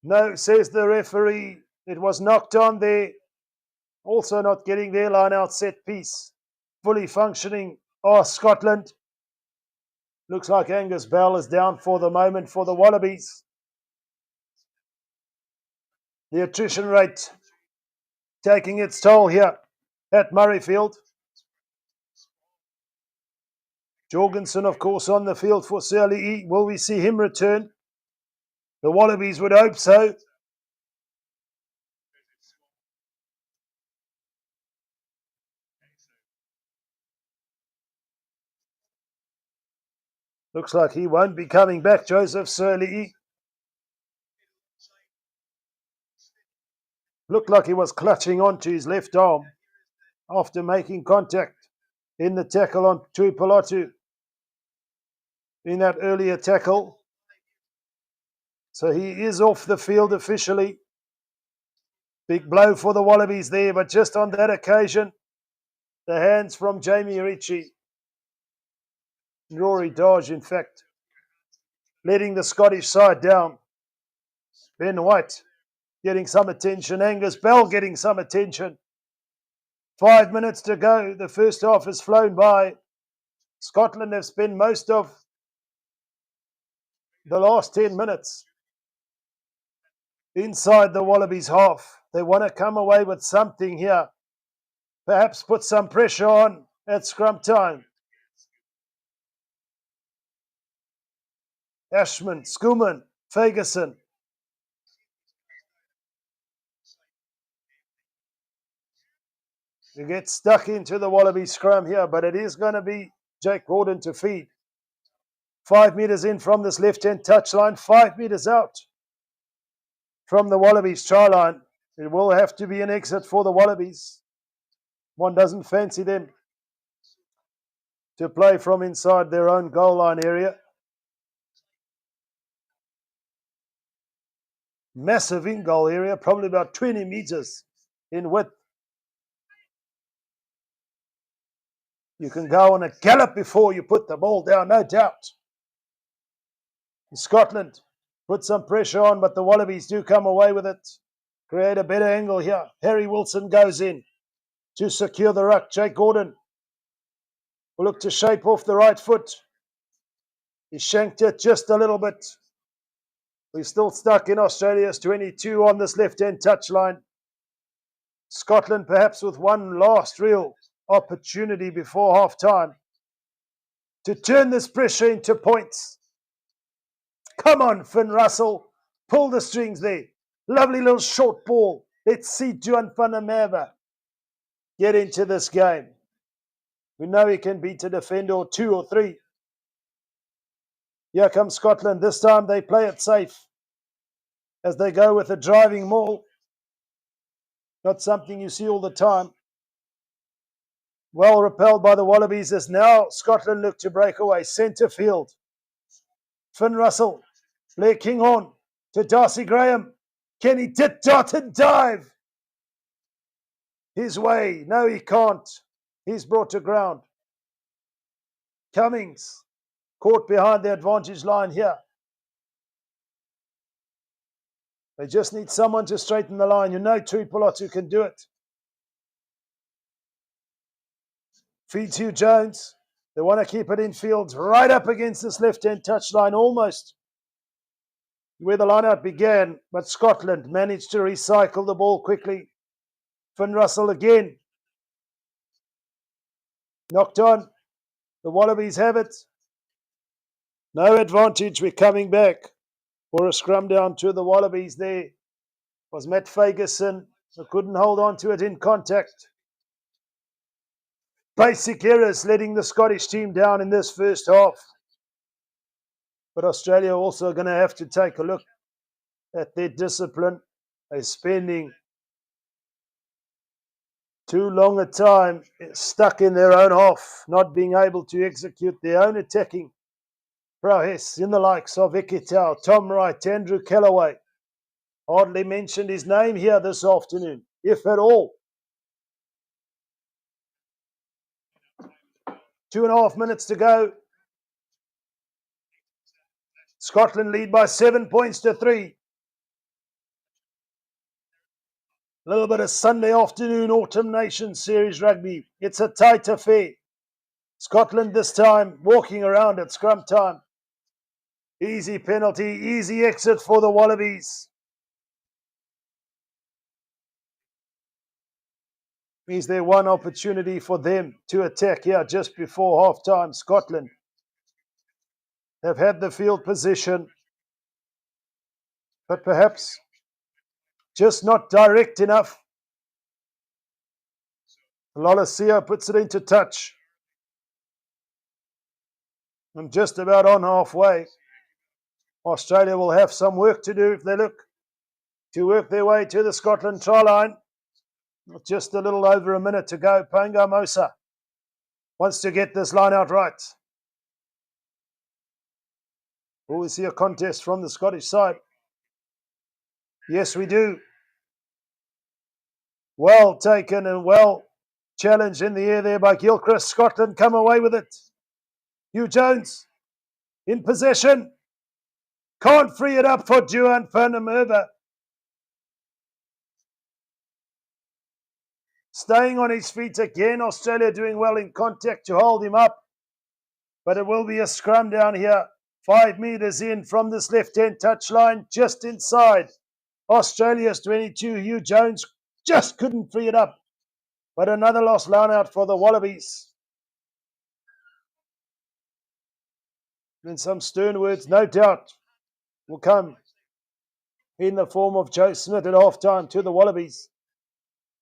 No, says the referee. It was knocked on there. Also not getting their line out set piece fully functioning are Scotland. Looks like Angus Bell is down for the moment for the Wallabies. The attrition rate taking its toll here at Murrayfield. Jorgensen, of course, on the field for Currie. Will we see him return? The Wallabies would hope so. Looks like he won't be coming back, Joseph Currie. Looked like he was clutching onto his left arm after making contact in the tackle on Tuipolatu in that earlier tackle. So he is off the field officially. Big blow for the Wallabies there, but just on that occasion, the hands from Jamie Ritchie, Rory Dodge, in fact, letting the Scottish side down. Ben White getting some attention, Angus Bell getting some attention. 5 minutes to go. The first half has flown by. Scotland have spent most of the last 10 minutes inside the Wallabies half. They want to come away with something here. Perhaps put some pressure on at scrum time. Ashman, Schoolman, Ferguson. You get stuck into the Wallaby scrum here, but it is going to be Jake Gordon to feed. 5 meters in from this left-hand touchline, 5 meters out from the Wallabies try line. It will have to be an exit for the Wallabies. One doesn't fancy them to play from inside their own goal line area. Massive in-goal area, probably about 20 meters in width. You can go on a gallop before you put the ball down, no doubt. Scotland put some pressure on, but the Wallabies do come away with it. Create a better angle here. Harry Wilson goes in to secure the ruck. Jake Gordon will look to shape off the right foot. He shanked it just a little bit. We're still stuck in Australia's 22 on this left-hand touchline. Scotland perhaps with one last real opportunity before half-time to turn this pressure into points. Come on, Finn Russell. Pull the strings there. Lovely little short ball. Let's see Juan Fanameva get into this game. We know he can beat a defender or two or three. Here comes Scotland. This time they play it safe as they go with a driving maul. Not something you see all the time. Well repelled by the Wallabies as now Scotland look to break away. Centre field. Finn Russell. Blair Kinghorn to Darcy Graham. Can he dot and dive his way? No, he can't. He's brought to ground. Cummings caught behind the advantage line here. They just need someone to straighten the line. You know Tuipolatu can do it. Feeds Hugh Jones. They want to keep it in field right up against this left-hand touchline, almost where the lineout began, but Scotland managed to recycle the ball quickly. Finn Russell again. Knocked on. The Wallabies have it. No advantage. We're coming back for a scrum down to the Wallabies. There was Matt Ferguson, who couldn't hold on to it in contact. Basic errors letting the Scottish team down in this first half. But Australia also going to have to take a look at their discipline. They're spending too long a time stuck in their own half, not being able to execute their own attacking prowess in the likes of Ikitau, Tom Wright, Andrew Kellaway. Hardly mentioned his name here this afternoon, if at all. 2.5 minutes to go. Scotland lead by 7 points to 3. A little bit of Sunday afternoon Autumn Nations Series rugby. It's a tight affair. Scotland this time walking around at scrum time. Easy penalty, easy exit for the Wallabies. Is there one opportunity for them to attack here just before half time? Scotland have had the field position, but perhaps just not direct enough. Lolesio puts it into touch. And just about on halfway. Australia will have some work to do if they look to work their way to the Scotland try line. Just a little over a minute to go. Panga Mosa wants to get this line out right. Will we see a contest from the Scottish side? Yes, we do. Well taken and well challenged in the air there by Gilchrist. Scotland come away with it. Hugh Jones in possession. Can't free it up for Duan van der Merwe. Staying on his feet again. Australia doing well in contact to hold him up. But it will be a scrum down here. 5 metres in from this left-hand touchline, just inside. Australia's 22. Hugh Jones just couldn't free it up. But another lost line out for the Wallabies. And some stern words, no doubt, will come in the form of Joe Smith at halftime to the Wallabies.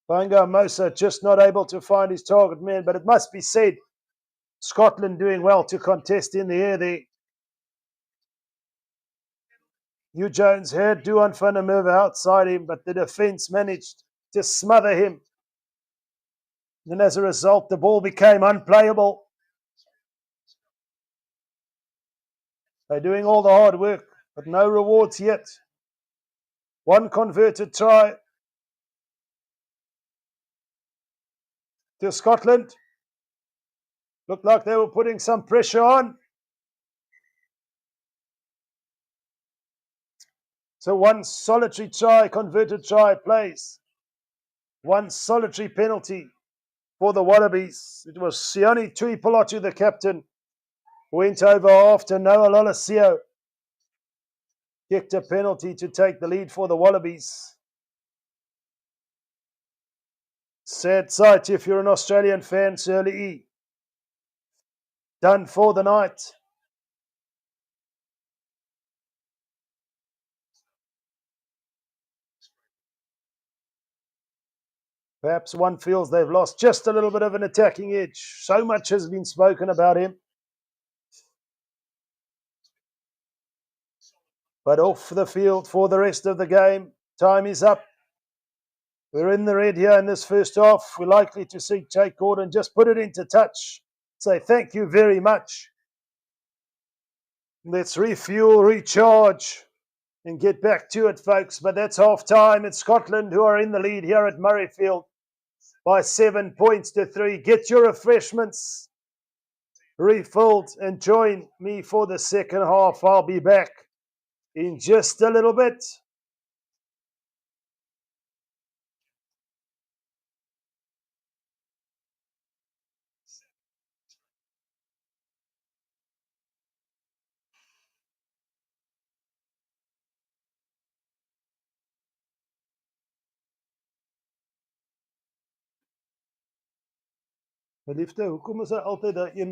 Panga Mosa just not able to find his target man, but it must be said, Scotland doing well to contest in the air there. Hugh Jones had Duan van der Merwe outside him, but the defence managed to smother him. And as a result, the ball became unplayable. They're doing all the hard work, but no rewards yet. One converted try to Scotland. Looked like they were putting some pressure on. So one solitary try, converted try plays. One solitary penalty for the Wallabies. It was Sione Tuipolotu, the captain, went over after Noah Lolesio kicked a penalty to take the lead for the Wallabies. Sad sight if you're an Australian fan, Shirley E. Done for the night. Perhaps one feels they've lost just a little bit of an attacking edge. So much has been spoken about him. But off the field for the rest of the game. Time is up. We're in the red here in this first half. We're likely to see Jake Gordon just put it into touch. Say thank you very much. Let's refuel, recharge, and get back to it, folks. But that's half time. It's Scotland who are in the lead here at Murrayfield by 7 points to 3. Get your refreshments refilled and join me for the second half. I'll be back in just a little bit. Liefde, hoekom is hy altyd daai een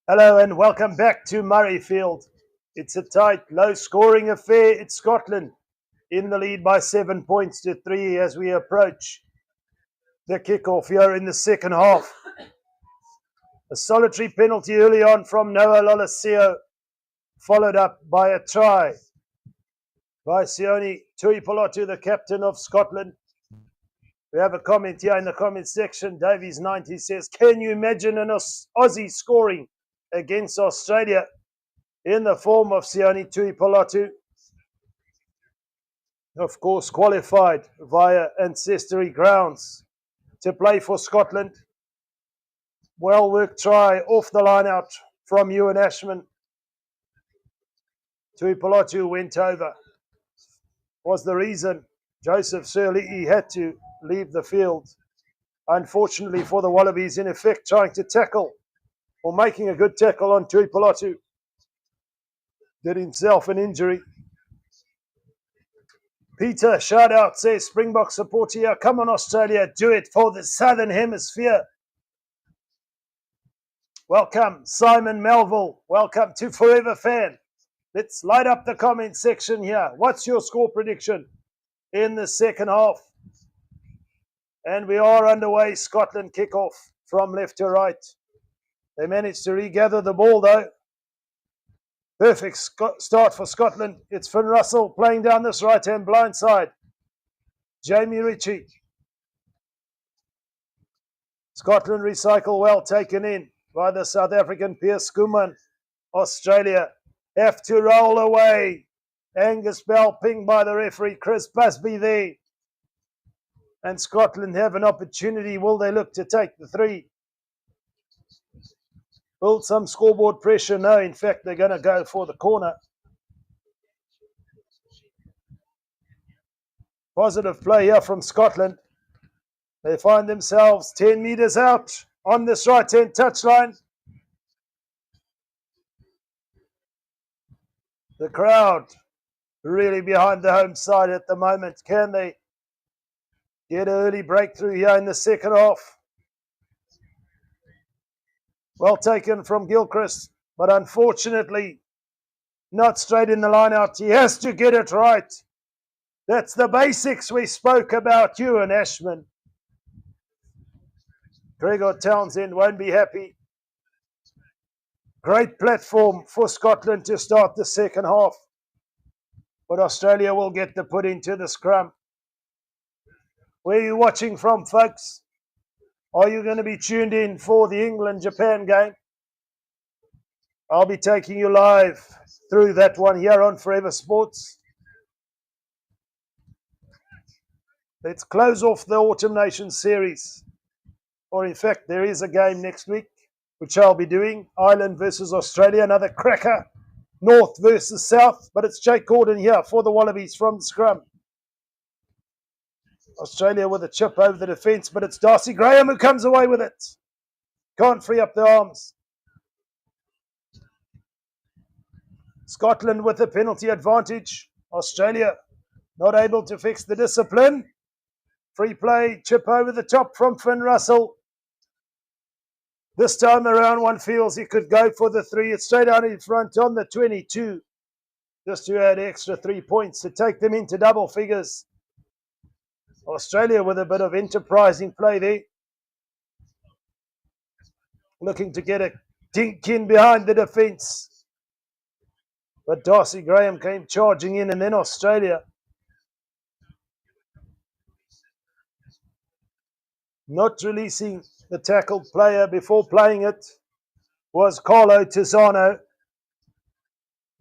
Hello and welcome back to Murrayfield. It's a tight, low-scoring affair. It's Scotland in the lead by 7 points to 3 as we approach the kickoff here in the second half. A solitary penalty early on from Noah Lolesio, followed up by a try by Sione Tuipolotu, the captain of Scotland. We have a comment here in the comment section. Davies90 says, can you imagine an Aussie scoring against Australia in the form of Sione Tuipolotu? Of course, qualified via ancestry grounds to play for Scotland. Well worked try off the line out from Ewan Ashman. Tuipolotu went over. Was the reason Joseph Sirleaf had to leave the field. Unfortunately for the Wallabies, in effect, trying to tackle or making a good tackle on Tuipolotu. Did himself an injury. Peter, shout out, says Springbok supporter here. Come on, Australia, do it for the Southern Hemisphere. Welcome, Simon Melville. Welcome to Forever Fan. Let's light up the comment section here. What's your score prediction in the second half? And we are underway. Scotland kickoff from left to right. They managed to regather the ball, though. Perfect start for Scotland. It's Finn Russell playing down this right-hand blind side. Jamie Ritchie. Scotland recycle well, taken in by the South African Piers Schoeman. Australia have to roll away. Angus Bell pinged by the referee. Chris Busby there. And Scotland have an opportunity. Will they look to take the three? Build some scoreboard pressure? No, in fact, they're going to go for the corner. Positive play here from Scotland. They find themselves 10 metres out on this right-hand touchline. The crowd really behind the home side at the moment. Can they get an early breakthrough here in the second half? Well taken from Gilchrist, but unfortunately not straight in the line out. He has to get it right. That's the basics we spoke about, Ewan Ashman. Gregor Townsend won't be happy. Great platform for Scotland to start the second half. But Australia will get the put into the scrum. Where are you watching from, folks? Are you going to be tuned in for the England-Japan game? I'll be taking you live through that one here on Forever Sports. Let's close off the Autumn Nations series. Or in fact, there is a game next week, which I'll be doing. Ireland versus Australia, another cracker. North versus South, but it's Jake Gordon here for the Wallabies from the scrum. Australia with a chip over the defence, but it's Darcy Graham who comes away with it. Can't free up the arms. Scotland with the penalty advantage. Australia not able to fix the discipline. Free play, chip over the top from Finn Russell. This time around, one feels he could go for the three. It's straight out in front on the 22. Just to add extra 3 points to take them into double figures. Australia with a bit of enterprising play there. Looking to get a dink in behind the defence. But Darcy Graham came charging in, and then Australia not releasing the tackled player before playing it was Carlo Tizzano.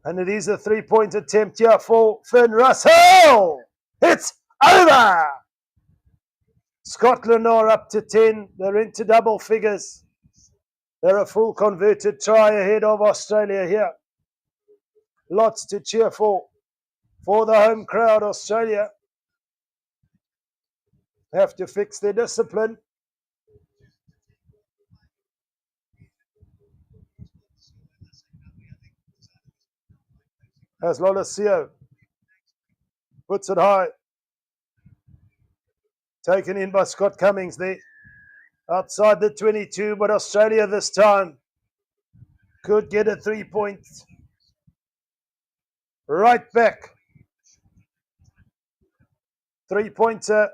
And it is a 3-point attempt here for Finn Russell. It's over. Scotland are up to 10. They're into double figures. They're a full converted try ahead of Australia here. Lots to cheer for the home crowd. Australia have to fix their discipline. As Lolesio puts it high. Taken in by Scott Cummings there. Outside the 22, but Australia this time could get a 3 points. Right back. 3-pointer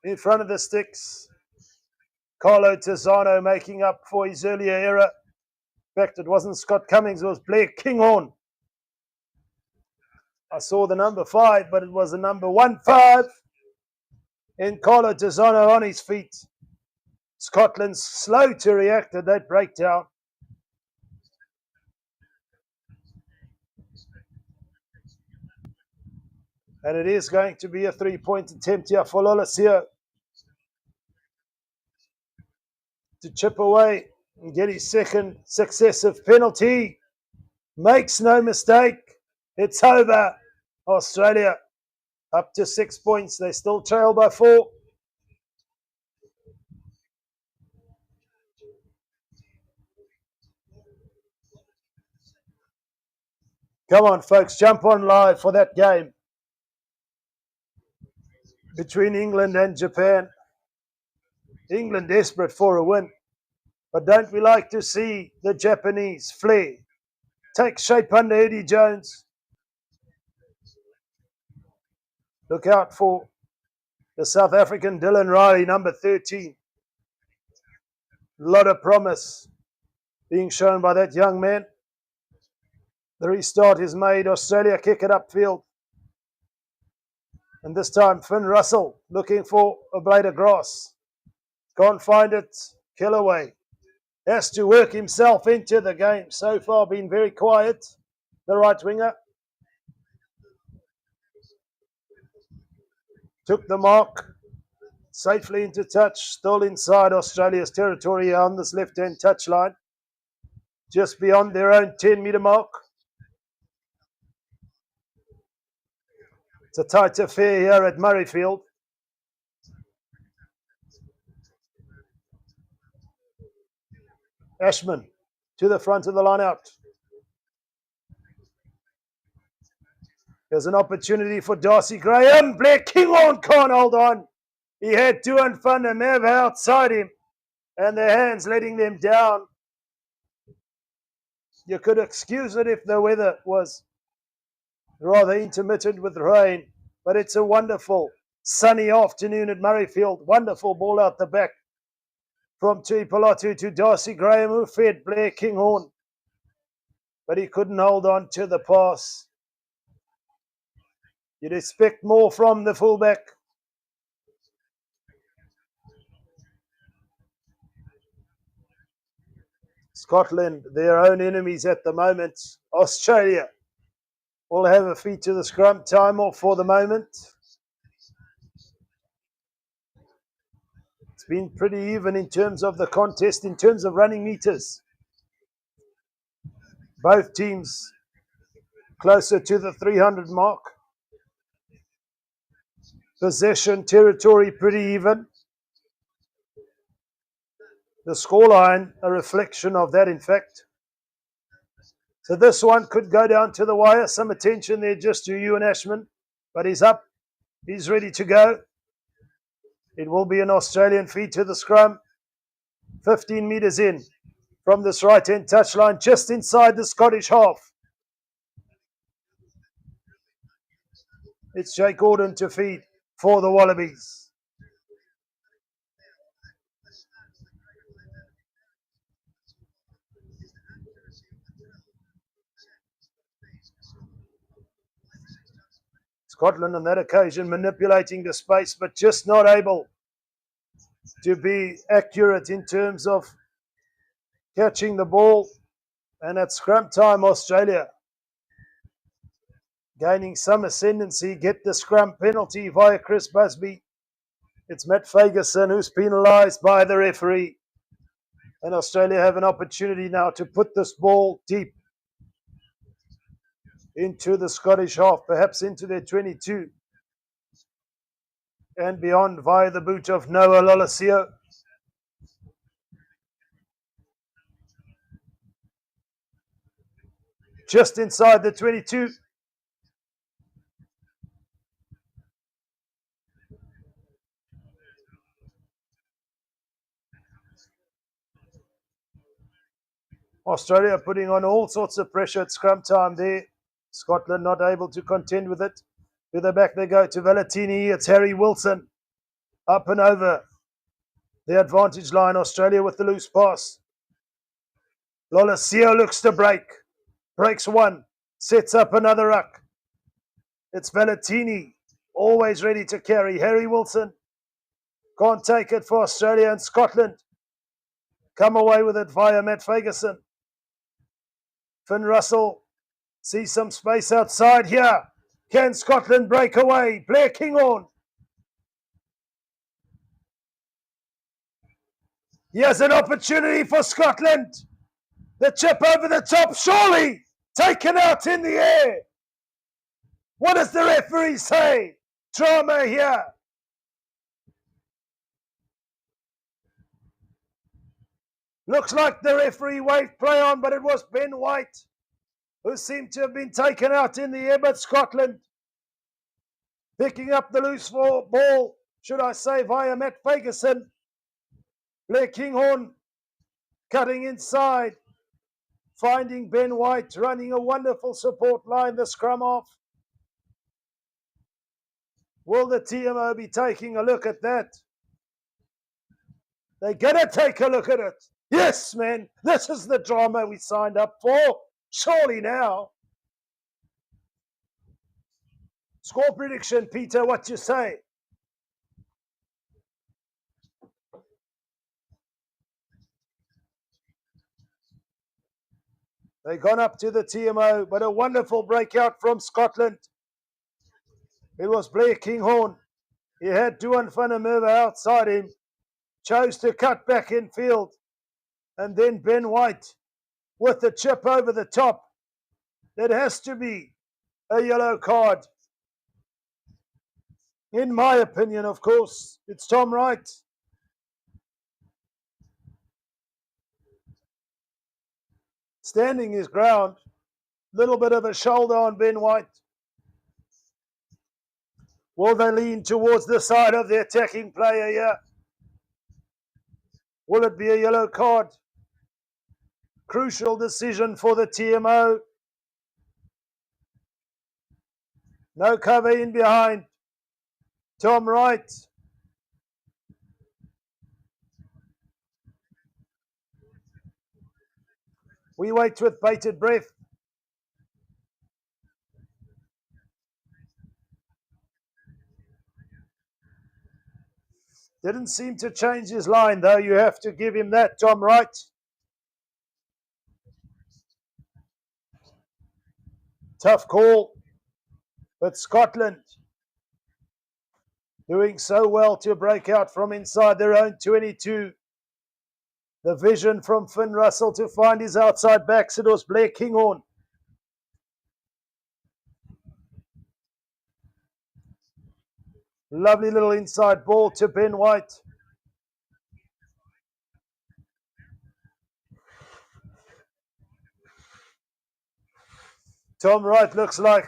in front of the sticks. Carlo Tizzano making up for his earlier error. In fact, it wasn't Scott Cummings, it was Blair Kinghorn. I saw the number 5, but it was the number 1-5. And Carlo Tizzano on his feet. Scotland's slow to react at that breakdown. And it is going to be a 3-point attempt here for Lolesio to chip away and get his second successive penalty. Makes no mistake. It's over. Australia up to 6 points. They still trail by 4. Come on, folks, jump on live for that game between England and Japan. England desperate for a win. But don't we like to see the Japanese flair take shape under Eddie Jones? Look out for the South African Dylan Riley, number 13. A lot of promise being shown by that young man. The restart is made. Australia kick it upfield. And this time, Finn Russell looking for a blade of grass. Can't find it. Killaway has to work himself into the game. So far, been very quiet. The right winger took the mark safely into touch. Still inside Australia's territory on this left-hand touchline. Just beyond their own 10-metre mark. It's a tight affair here at Murrayfield. Ashman to the front of the line out. There's an opportunity for Darcy Graham. Blair Kinghorn can't hold on. He had Duan van der Merwe outside him, and their hands letting them down. You could excuse it if the weather was rather intermittent with rain, but it's a wonderful sunny afternoon at Murrayfield. Wonderful ball out the back from Tuipolatu to Darcy Graham, who fed Blair Kinghorn, but he couldn't hold on to the pass. You'd expect more from the fullback. Scotland, their own enemies at the moment. Australia will have a feet to the scrum. Time off for the moment. It's been pretty even in terms of the contest, in terms of running meters. Both teams closer to the 300 mark. Possession territory pretty even. The scoreline a reflection of that, in fact. So this one could go down to the wire. Some attention there just to Ewan Ashman. But he's up. He's ready to go. It will be an Australian feed to the scrum. 15 metres in from this right-hand touchline, just inside the Scottish half. It's Jake Gordon to feed for the Wallabies. Scotland on that occasion manipulating the space, but just not able to be accurate in terms of catching the ball. And at scrum time, Australia gaining some ascendancy, get the scrum penalty via Chris Busby. It's Matt Fagerson who's penalised by the referee. And Australia have an opportunity now to put this ball deep into the Scottish half, perhaps into their 22 and beyond via the boot of Noah Lolesio. Just inside the 22. Australia putting on all sorts of pressure at scrum time there. Scotland not able to contend with it. To the back they go to Valentini. It's Harry Wilson. Up and over the advantage line. Australia with the loose pass. Lolesio looks to break. Breaks one. Sets up another ruck. It's Valentini. Always ready to carry. Harry Wilson. Can't take it for Australia and Scotland. Come away with it via Matt Fagerson. Finn Russell sees some space outside here. Can Scotland break away? Blair Kinghorn. Here's an opportunity for Scotland. The chip over the top, surely taken out in the air. What does the referee say? Drama here. Looks like the referee waved play on, but it was Ben White who seemed to have been taken out in the air, but Scotland picking up the loose ball, should I say, via Matt Fagerson. Blair Kinghorn cutting inside, finding Ben White, running a wonderful support line, the scrum off. Will the TMO be taking a look at that? They're going to take a look at it. Yes, man, this is the drama we signed up for. Surely now. Score prediction, Peter, what you say? They've gone up to the TMO, but a wonderful breakout from Scotland. It was Blair Kinghorn. He had Duan van der Merwe outside him. Chose to cut back in field. And then Ben White with the chip over the top. That has to be a yellow card. In my opinion, of course, it's Tom Wright. Standing his ground. Little bit of a shoulder on Ben White. Will they lean towards the side of the attacking player here? Will it be a yellow card? Crucial decision for the TMO. No cover in behind. Tom Wright. We wait with bated breath. Didn't seem to change his line, though. You have to give him that, Tom Wright. Tough call. But Scotland doing so well to break out from inside their own 22. The vision from Finn Russell to find his outside backs. It was Blair Kinghorn. Lovely little inside ball to Ben White. Tom Wright looks like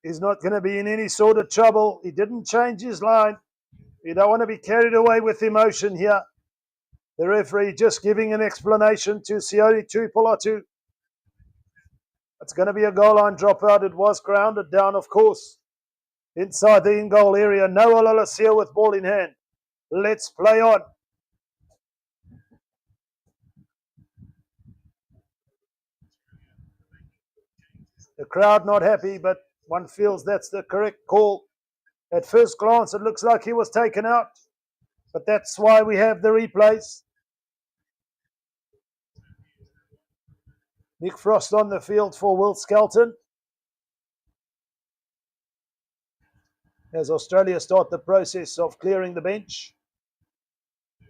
he's not going to be in any sort of trouble. He didn't change his line. You don't want to be carried away with emotion here. The referee just giving an explanation to Sione Tuipolatu. It's going to be a goal line dropout. It was grounded down, of course. Inside the in-goal area, Noah Lolesio with ball in hand. Let's play on. The crowd not happy, but one feels that's the correct call. At first glance, it looks like he was taken out, but that's why we have the replays. Nick Frost on the field for Will Skelton. As Australia start the process of clearing the bench.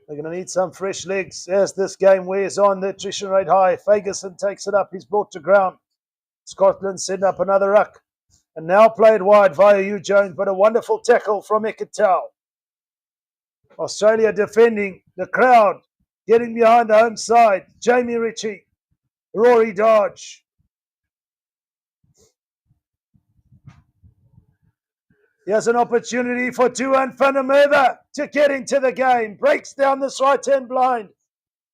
They're going to need some fresh legs as this game wears on. The attrition rate high. Fagerson takes it up. He's brought to ground. Scotland setting up another ruck. And now played wide via Hugh Jones, but a wonderful tackle from Ekatau. Australia defending. The crowd getting behind the home side. Jamie Ritchie. Rory Dodge. Here's an opportunity for Duan van der Merwe to get into the game. Breaks down this right-hand blind.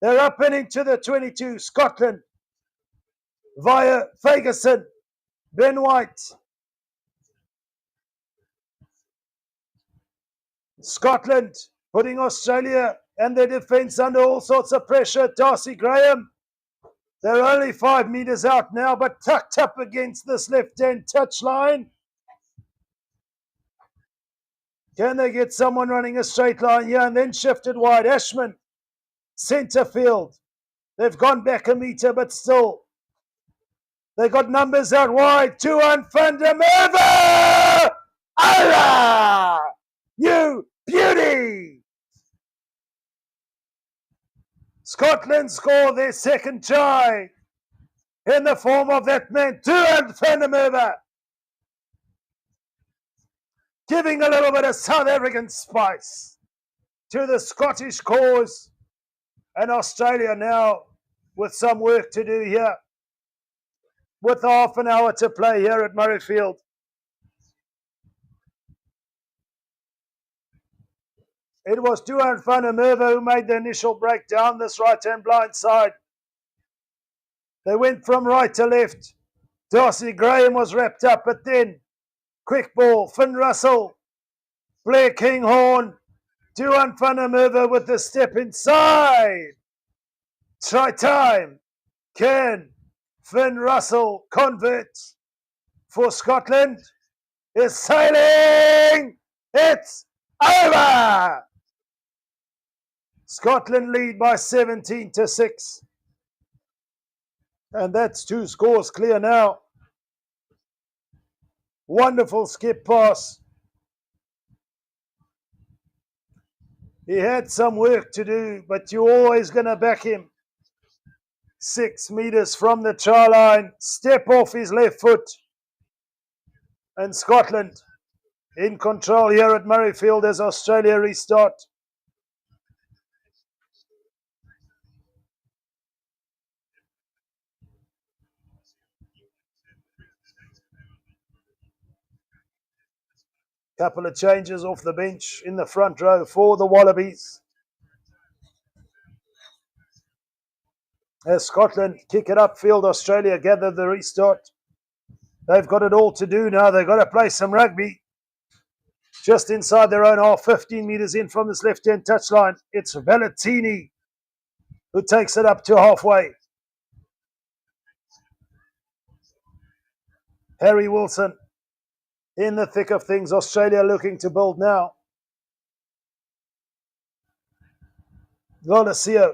They're up and into the 22. Scotland via Ferguson. Ben White. Scotland putting Australia and their defence under all sorts of pressure. Darcy Graham. They're only 5 metres out now, but tucked up against this left-hand touchline. Can they get someone running a straight line here and then shifted wide? Ashman, centre field. They've gone back a metre, but still. They got numbers out wide. unmatched. Allah! You beauty! Scotland score their second try in the form of that man, unmatched. Giving a little bit of South African spice to the Scottish cause. And Australia now with some work to do here. With half an hour to play here at Murrayfield. It was unmatched who made the initial break down this right-hand blind side. They went from right to left. Darcy Graham was wrapped up, but then quick ball, Finn Russell, Blair Kinghorn, unmatched with the step inside. Try time. Can Finn Russell convert for Scotland? Is sailing. It's over. Scotland lead by 17-6. And that's 2 scores clear now. Wonderful skip pass. He had some work to do, but you're always going to back him. 6 metres from the try line. Step off his left foot. And Scotland in control here at Murrayfield as Australia restart. Couple of changes off the bench in the front row for the Wallabies. As Scotland kick it upfield, Australia gather the restart. They've got it all to do now. They've got to play some rugby. Just inside their own half, 15 metres in from this left-hand touchline. It's Valentini who takes it up to halfway. Harry Wilson in the thick of things. Australia looking to build now. Lolesio.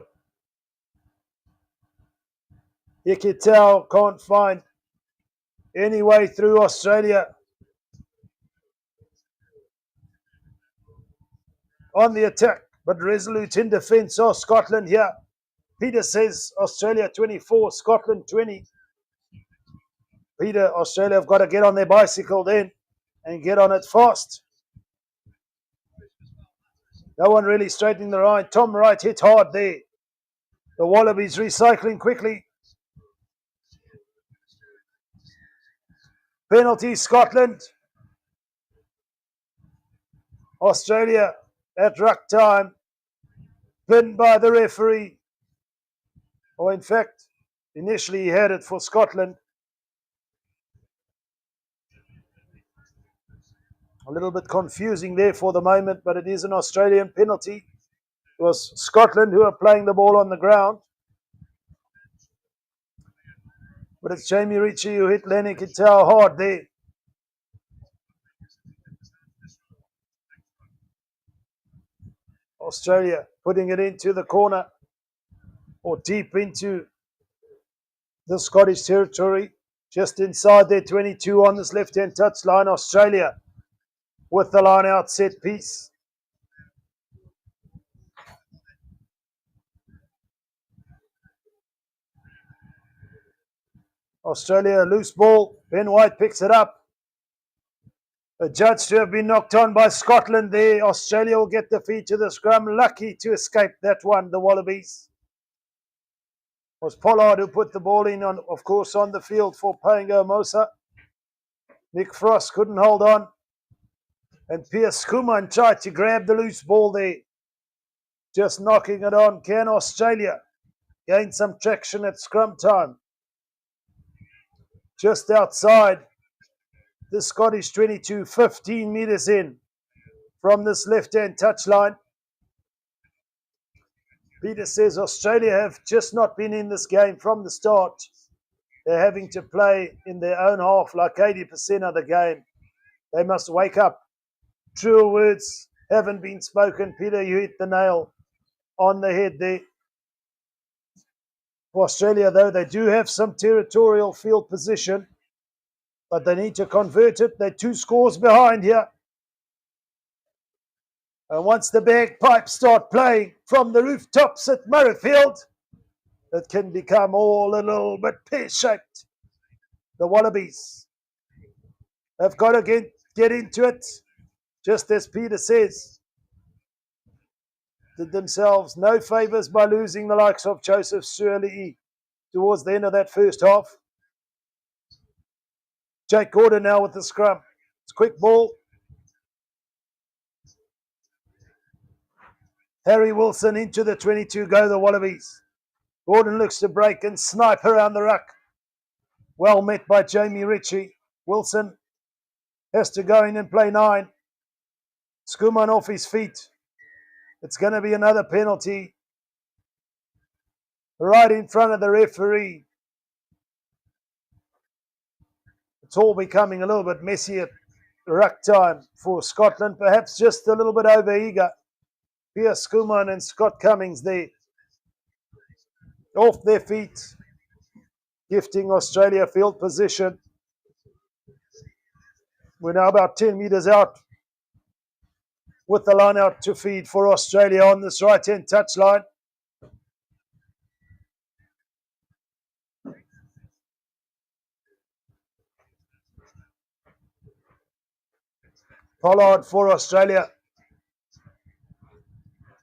Ikitau can't find any way through Australia. On the attack, but resolute in defence. Oh, Scotland here. Peter says Australia 24, Scotland 20. Peter, Australia have got to get on their bicycle then and get on it fast. No one really straightening the line. Tom Wright hit hard there. The Wallabies recycling quickly. Penalty Scotland. Australia at ruck time. Pinned by the referee. Or in fact, initially he had it for Scotland. A little bit confusing there for the moment, but it is an Australian penalty. It was Scotland who are playing the ball on the ground. But it's Jamie Ritchie who hit Lenny Kitau hard there. Australia putting it into the corner or deep into the Scottish territory. Just inside their 22 on this left-hand touchline. Australia with the line out set piece. Australia, loose ball. Ben White picks it up. Adjudged to have been knocked on by Scotland there. Australia will get the feed to the scrum. Lucky to escape that one, the Wallabies. It was Pollard who put the ball in, of course, on the field for Paenga Mosa. Nick Frost couldn't hold on. And Pierce Kuman tried to grab the loose ball there. Just knocking it on. Can Australia gain some traction at scrum time? just outside the Scottish 22, 15 metres in from this left-hand touchline. Peter says Australia have just not been in this game from the start. They're having to play in their own half like 80% of the game. They must wake up. Truer words haven't been spoken. Peter, you hit the nail on the head there. For Australia, though, they do have some territorial field position, but they need to convert it. They're 2 scores behind here. And once the bagpipes start playing from the rooftops at Murrayfield, it can become all a little bit pear-shaped. The Wallabies have got to get into it, just as Peter says. Did themselves no favours by losing the likes of Joseph Suoli'i towards the end of that first half. Jake Gordon now with the scrum. It's quick ball. Harry Wilson into the 22 go the Wallabies. Gordon looks to break and snipe around the ruck. Well met by Jamie Ritchie. Wilson has to go in and play 9. Skuman off his feet. It's going to be another penalty right in front of the referee. It's all becoming a little bit messy at ruck time for Scotland. Perhaps just a little bit over-eager. Pierce Skuman and Scott Cummings there. Off their feet, gifting Australia field position. We're now about 10 metres out with the line out to feed for Australia on this right-hand touchline. Pollard for Australia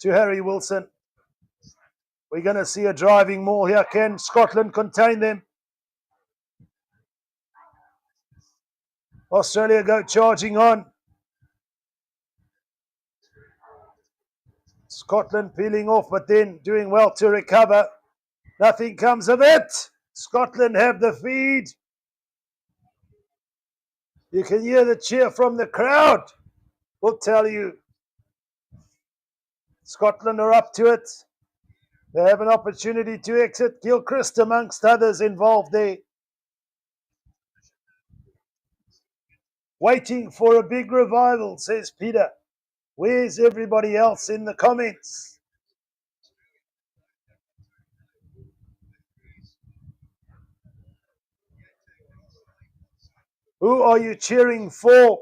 to Harry Wilson. We're going to see a driving maul here. Can Scotland contain them? Australia go charging on. Scotland peeling off, but then doing well to recover. Nothing comes of it. Scotland have the feed. You can hear the cheer from the crowd. We'll tell you. Scotland are up to it. They have an opportunity to exit. Gilchrist amongst others involved there. Waiting for a big revival, says Peter. Where's everybody else in the comments? Who are you cheering for?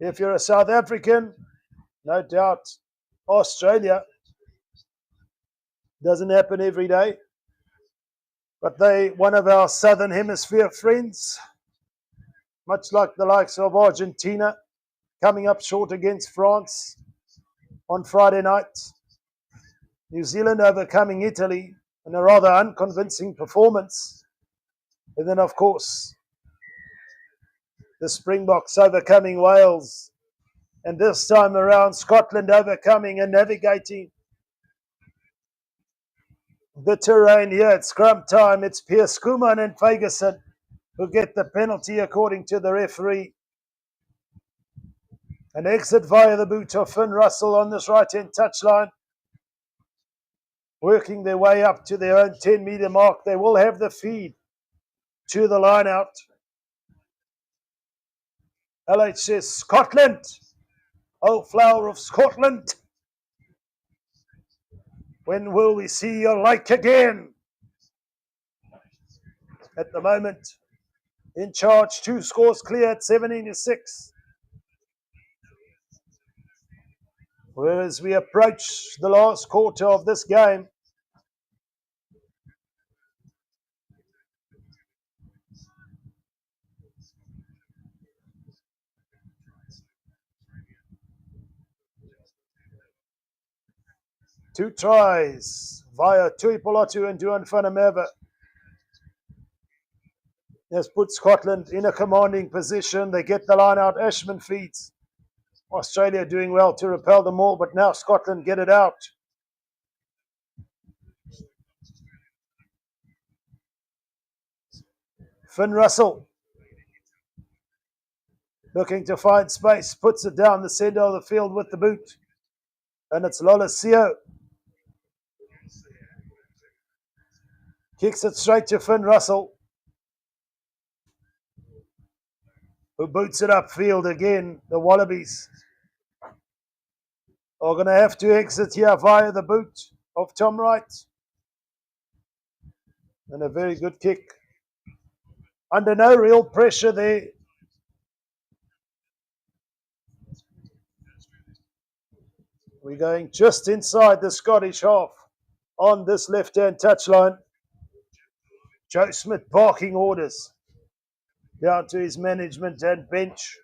If you're a South African, no doubt Australia. Doesn't happen every day. But they, one of our Southern Hemisphere friends, much like the likes of Argentina, coming up short against France on Friday night. New Zealand overcoming Italy in a rather unconvincing performance. And then, of course, the Springboks overcoming Wales. And this time around, Scotland overcoming and navigating the terrain here at scrum time. It's Pierce Skuman and Ferguson who get the penalty according to the referee. An exit via the boot of Finn Russell on this right-hand touchline. Working their way up to their own 10-metre mark. They will have the feed to the line out. LH says, Scotland, oh flower of Scotland, when will we see your like again? At the moment, in charge, 2 scores clear at 17-6. Whereas we approach the last quarter of this game, two tries via Tui Polatu and Duan Fanameva has put Scotland in a commanding position. They get the line out. Ashman feeds. Australia doing well to repel them all, but now Scotland get it out. Finn Russell looking to find space, puts it down the centre of the field with the boot. And it's Lolasio. Kicks it straight to Finn Russell, who boots it upfield again. The Wallabies are going to have to exit here via the boot of Tom Wright. And a very good kick. Under no real pressure there. We're going just inside the Scottish half on this left-hand touchline. Joe Smith barking orders down to his management and bench.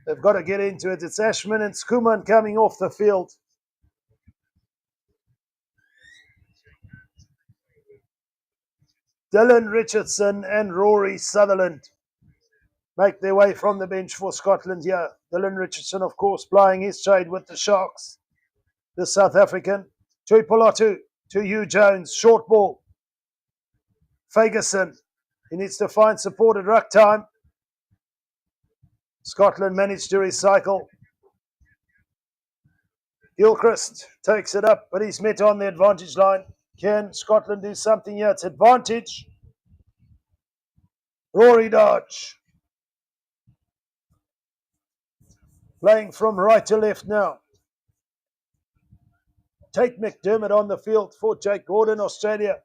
They've got to get into it. It's Ashman and Skuman coming off the field. Dylan Richardson and Rory Sutherland make their way from the bench for Scotland here. Dylan Richardson, of course, plying his trade with the Sharks. The South African. Tui Polatu to Hugh Jones. Short ball. Ferguson. He needs to find support at ruck time. Scotland managed to recycle. Gilchrist takes it up, but he's met on the advantage line. Can Scotland do something here? It's advantage. Rory Dodge. Playing from right to left now. Tate McDermott on the field for Jake Gordon, Australia.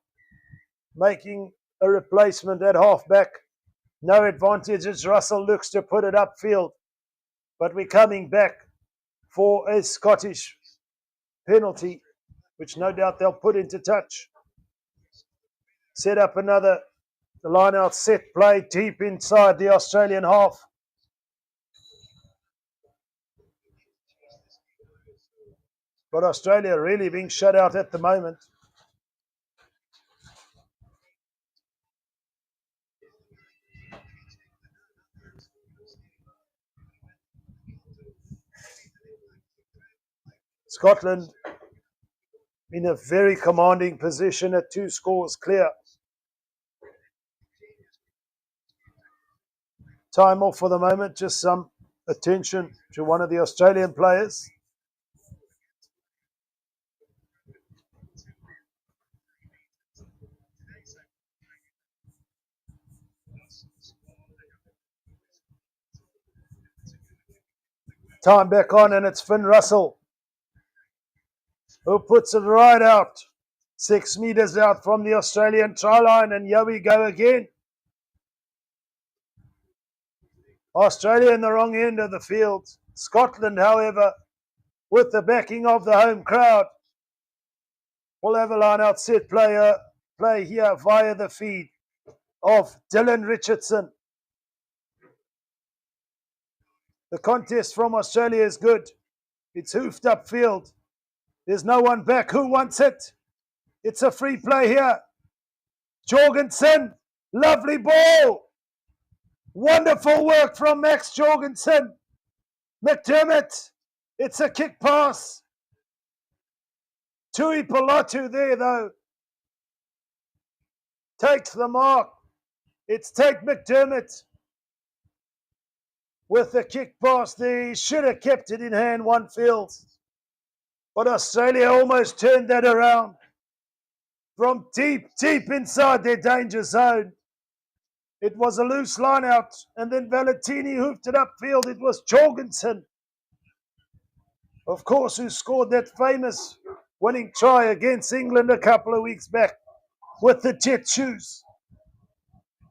Making a replacement at halfback. No advantage as Russell looks to put it upfield. But we're coming back for a Scottish penalty, which no doubt they'll put into touch. Set up another line-out set play deep inside the Australian half. But Australia really being shut out at the moment. Scotland in a very commanding position at 2 scores clear. Time off for the moment, just some attention to one of the Australian players. Time back on, and it's Finn Russell who puts it right out. 6 meters out from the Australian try line, and here we go again. Australia in the wrong end of the field. Scotland, however, with the backing of the home crowd, will have a line-out set play here via the feed of Dylan Richardson. The contest from Australia is good. It's hoofed upfield. There's no one back. Who wants it? It's a free play here. Jorgensen, lovely ball. Wonderful work from Max Jorgensen. McDermott, it's a kick pass. Tui Polatu there, though. Takes the mark. It's Tate McDermott with the kick pass there. He should have kept it in hand, one feels. But Australia almost turned that around from deep inside their danger zone. It was a loose line out, and then Valentini hoofed it upfield. It was Jorgensen, of course, who scored that famous winning try against England a couple of weeks back with the jet shoes.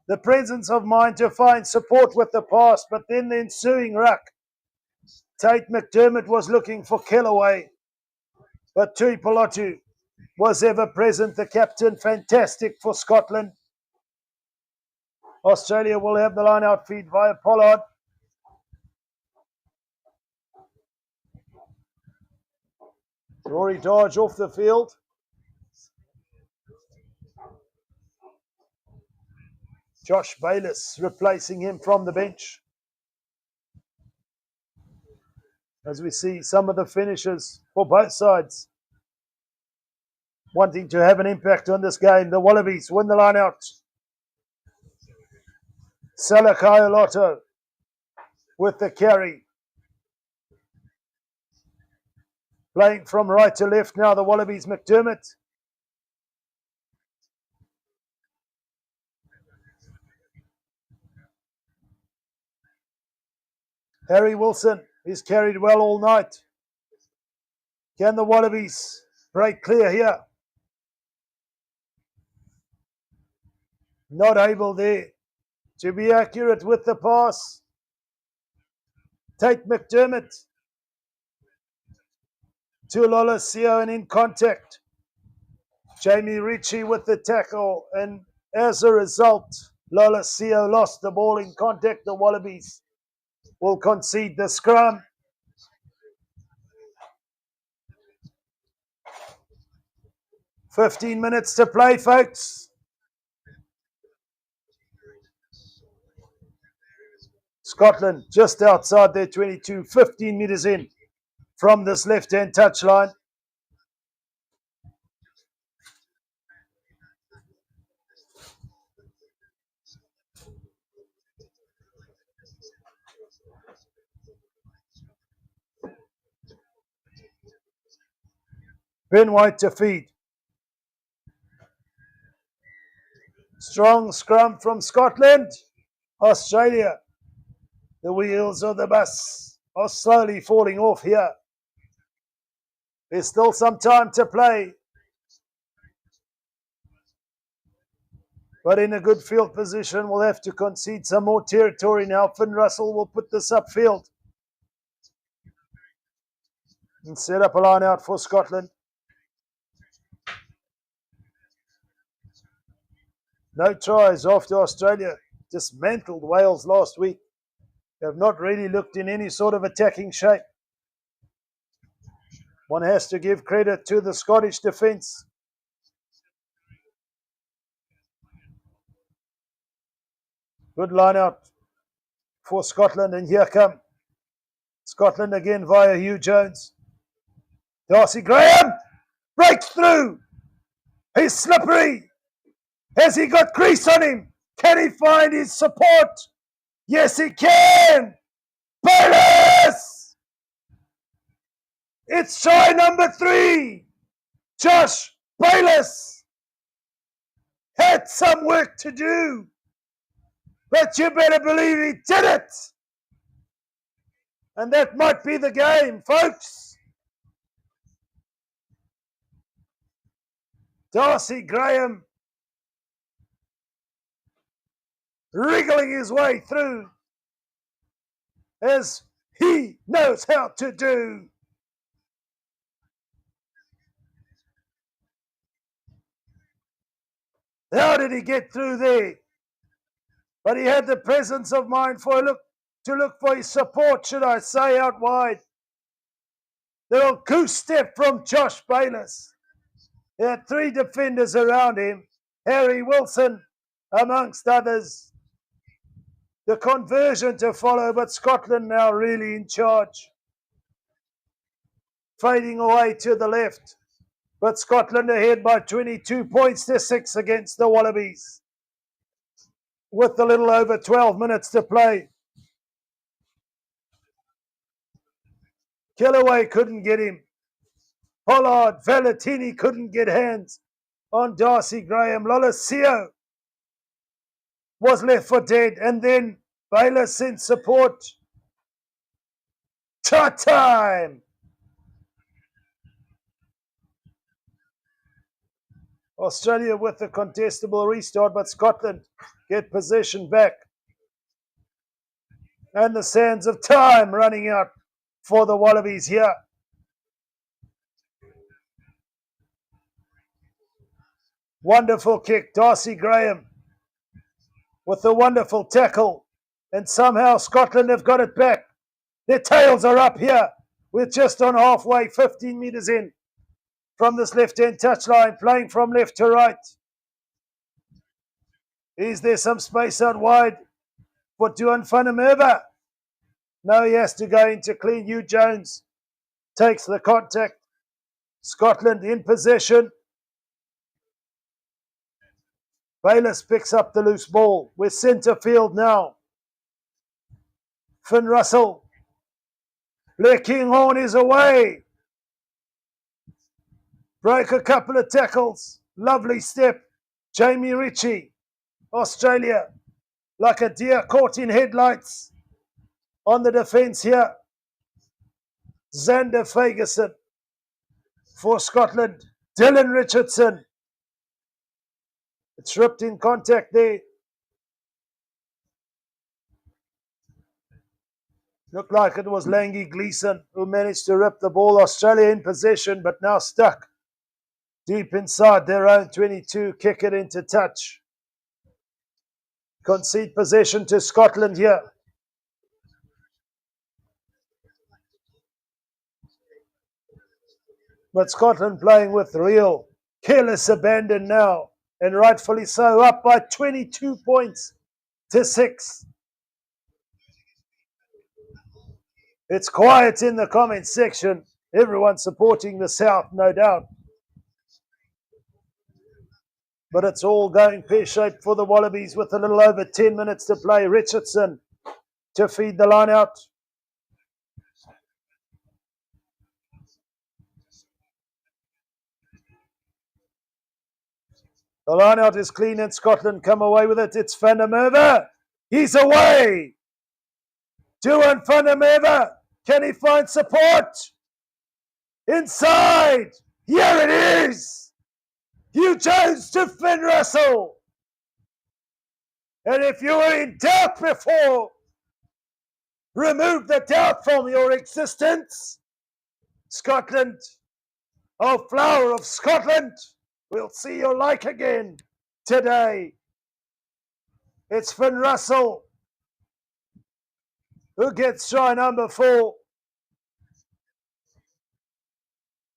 The presence of mind to find support with the pass, but then the ensuing ruck. Tate McDermott was looking for Kellaway, but Tui Polatu was ever present, the captain, fantastic for Scotland. Australia will have the line-out feed via Pollard. Rory Dodge off the field. Josh Bayliss replacing him from the bench. As we see some of the finishers for both sides wanting to have an impact on this game. The Wallabies win the line out. Salakaioloto with the carry. Playing from right to left now, the Wallabies, McDermott. Harry Wilson is carried well all night. Can the Wallabies break clear here? Not able there to be accurate with the pass. Tate McDermott to Lolosio and in contact. Jamie Ritchie with the tackle, and as a result, Lolosio lost the ball in contact. The Wallabies will concede the scrum. "15 minutes to play, folks." Scotland just outside their 22, 15 metres in from this left-hand touchline. Ben White to feed. Strong scrum from Scotland. Australia, the wheels of the bus are slowly falling off here. There's still some time to play, but in a good field position. We'll have to concede some more territory now. Finn Russell will put this upfield and set up a line out for Scotland. No tries after Australia dismantled Wales last week. They have not really looked in any sort of attacking shape. One has to give credit to the Scottish defence. Good line out for Scotland, and here come Scotland again via Hugh Jones. Darcy Graham breaks through. He's slippery. Has he got crease on him? Can he find his support? Yes, he can. Bayless! It's try number 3. Josh Bayless had some work to do, but you better believe he did it. And that might be the game, folks. Darcy Graham wriggling his way through as he knows how to do. How did he get through there? But he had the presence of mind to look for his support, should I say, out wide. Little goose step from Josh Bayless. There had 3 defenders around him, Harry Wilson amongst others. The conversion to follow, but Scotland now really in charge. Fading away to the left, but Scotland ahead by 22 points to 6 against the Wallabies, with a little over 12 minutes to play. Killaway couldn't get him. Pollard, Valentini couldn't get hands on Darcy Graham. Lolosio was left for dead, and then Bayless sent support. Time! Australia with a contestable restart, but Scotland get possession back. And the sands of time running out for the Wallabies here. Wonderful kick, Darcy Graham with a wonderful tackle, and somehow Scotland have got it back. Their tails are up here. We're just on halfway, 15 metres in from this left-hand touchline, playing from left to right. Is there some space out wide for Duan Funameva? No, he has to go into clean. Hugh Jones takes the contact. Scotland in possession. Bayliss picks up the loose ball. We're centre field now. Finn Russell. Blair Kinghorn is away. Broke a couple of tackles. Lovely step. Jamie Ritchie, Australia, like a deer caught in headlights. On the defence here, Xander Fagerson. For Scotland, Dylan Richardson. It's ripped in contact there. Looked like it was Langy Gleeson who managed to rip the ball. Australia in possession, but now stuck deep inside their own 22. Kick it into touch. Concede possession to Scotland here. But Scotland playing with real careless abandon now, and rightfully so, up by 22 points to 6. It's quiet in the comments section. Everyone supporting the South, no doubt. But it's all going pear-shaped for the Wallabies with a little over 10 minutes to play. Richardson to feed the line out. The line out is clean and Scotland come away with it. It's Van der Merwe. He's away. Duan Van der Merwe. Can he find support? Inside. Here it is. Hugh Jones to Finn Russell. And if you were in doubt before, remove the doubt from your existence. Scotland, oh flower of Scotland, we'll see your like again today. It's Finn Russell who gets try number 4.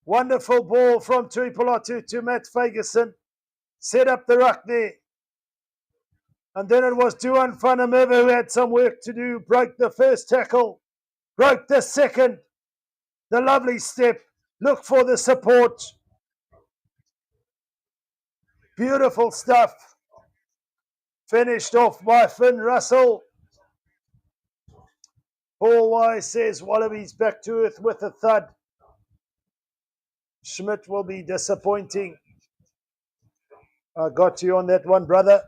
Wonderful ball from Tuipolotu to Matt Fagerson. Set up the ruck there. And then it was Duan Van der Merwe who had some work to do. Broke the first tackle. Broke the second. The lovely step. Look for the support. Beautiful stuff. Finished off by Finn Russell. Paul Wise says Wallabies back to earth with a thud. Schmidt will be disappointing. I got you on that one, brother.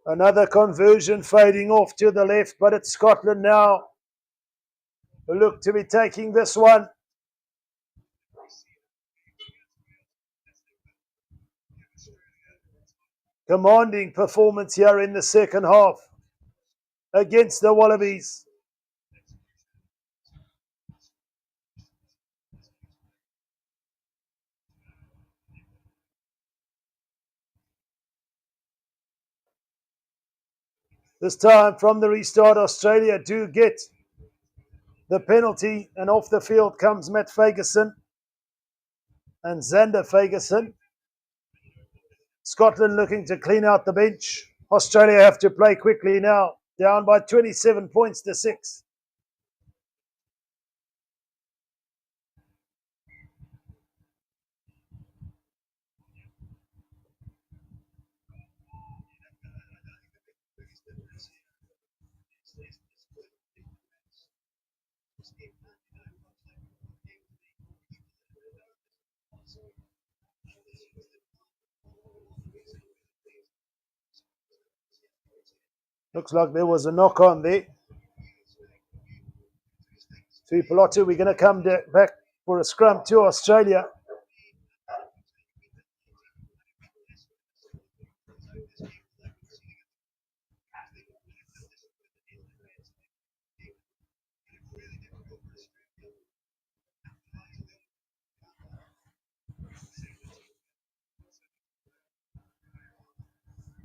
Another conversion fading off to the left, but it's Scotland now who look to be taking this one. Commanding performance here in the second half against the Wallabies. This time from the restart, Australia do get the penalty, and off the field comes Matt Fagerson and Xander Fagerson. Scotland looking to clean out the bench. Australia have to play quickly now, down by 27 points to 6. Looks like there was a knock on there. Tuipolotu, we're going to come back for a scrum to Australia.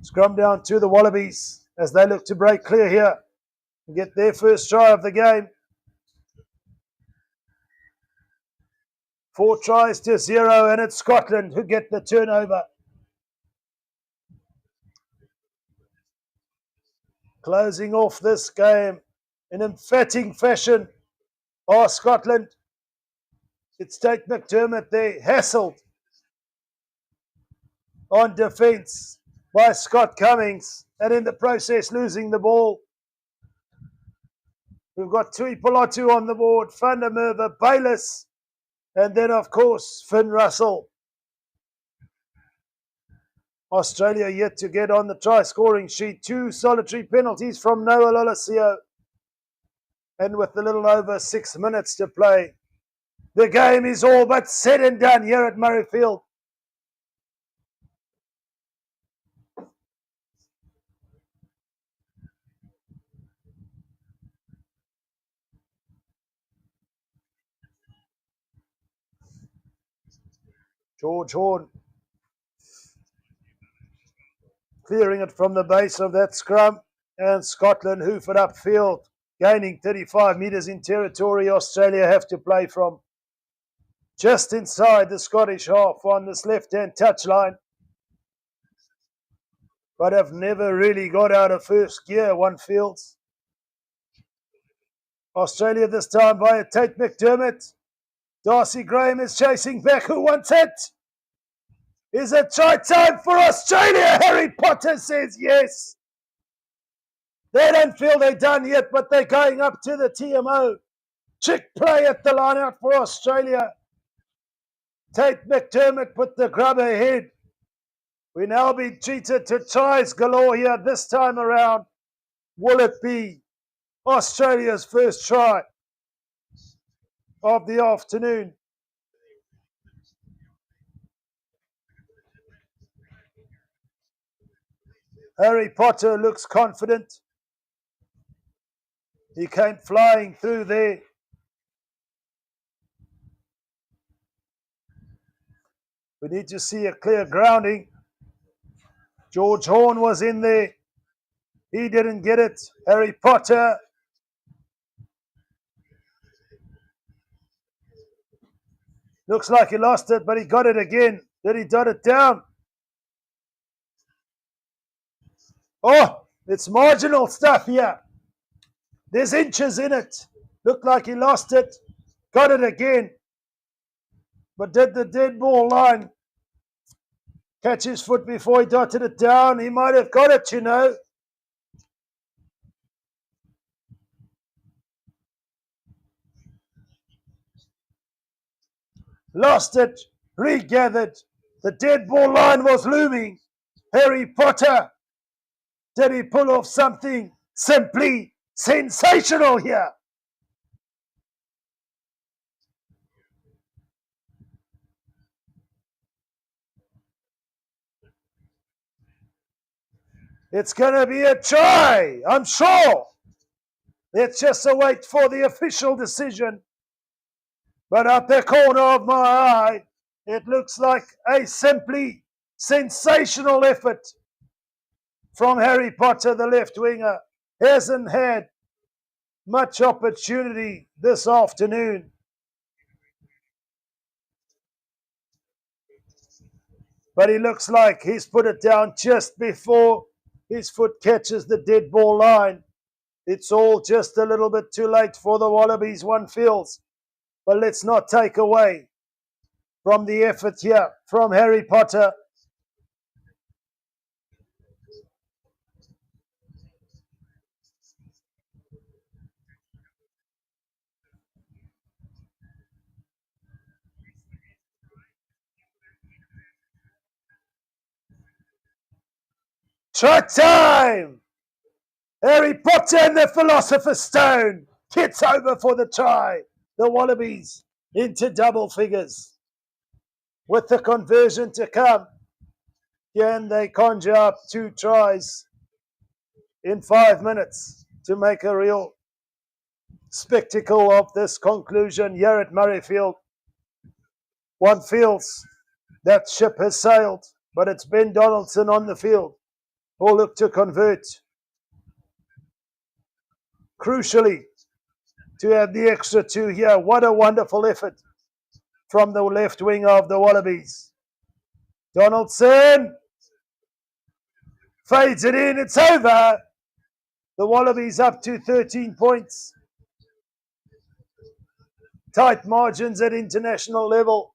Scrum down to the Wallabies as they look to break clear here and get their first try of the game. 4 tries to 0, and it's Scotland who get the turnover. Closing off this game in emphatic fashion are Scotland. It's Tate McDermott there, hassled on defence by Scott Cummings, and in the process losing the ball. We've got Tui Polatu on the board, Van der Merwe, Bayliss, and then, of course, Finn Russell. Australia yet to get on the try-scoring sheet. 2 solitary penalties from Noah Lolesio. And with a little over 6 minutes to play, the game is all but said and done here at Murrayfield. George Horn clearing it from the base of that scrum, and Scotland hoof it upfield, gaining 35 metres in territory Australia have to play from. Just inside the Scottish half on this left-hand touchline, but have never really got out of first gear, one feels. Australia this time via Tate McDermott. Darcy Graham is chasing back. Who wants it? Is it try time for Australia? Harry Potter says yes. They don't feel they're done yet, but they're going up to the TMO. Chick play at the line out for Australia. Tate McDermott put the grub ahead. We now be treated to tries galore here this time around. Will it be Australia's first try of the afternoon? Harry Potter looks confident. He came flying through there. We need to see a clear grounding. George Horn was in there. He didn't get it. Harry Potter. Looks like he lost it, but he got it again. Did he dot it down? Oh, it's marginal stuff here. There's inches in it. Looked like he lost it. Got it again. But did the dead ball line catch his foot before he dotted it down? He might have got it, you know. Lost it. Regathered. The dead ball line was looming. Harry Potter. Did he pull off something simply sensational here? It's going to be a try, I'm sure. Let's just wait for the official decision. But at the corner of my eye, it looks like a simply sensational effort from Harry Potter, the left winger. Hasn't had much opportunity this afternoon. But he looks like he's put it down just before his foot catches the dead ball line. It's all just a little bit too late for the Wallabies, one feels. But let's not take away from the effort here from Harry Potter. Try time! Harry Potter and the Philosopher's Stone gets over for the try. The Wallabies into double figures. With the conversion to come, can they conjure up 2 tries in 5 minutes to make a real spectacle of this conclusion here at Murrayfield? One feels that ship has sailed, but it's Ben Donaldson on the field who'll look to convert. Crucially, to have the extra 2 here. What a wonderful effort from the left wing of the Wallabies. Donaldson fades it in. It's over. The Wallabies up to 13 points. Tight margins at international level.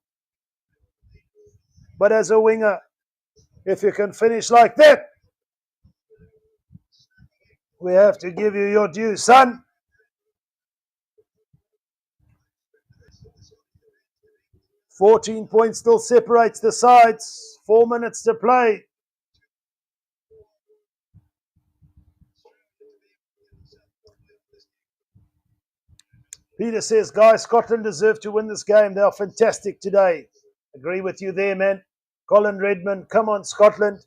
But as a winger, If you can finish like that, we have to give you your due, son. "14 points still separates the sides. 4 minutes to play. Peter says, guys, Scotland deserve to win this game. They are fantastic today. Agree with you there, man. Colin Redmond, come on, Scotland.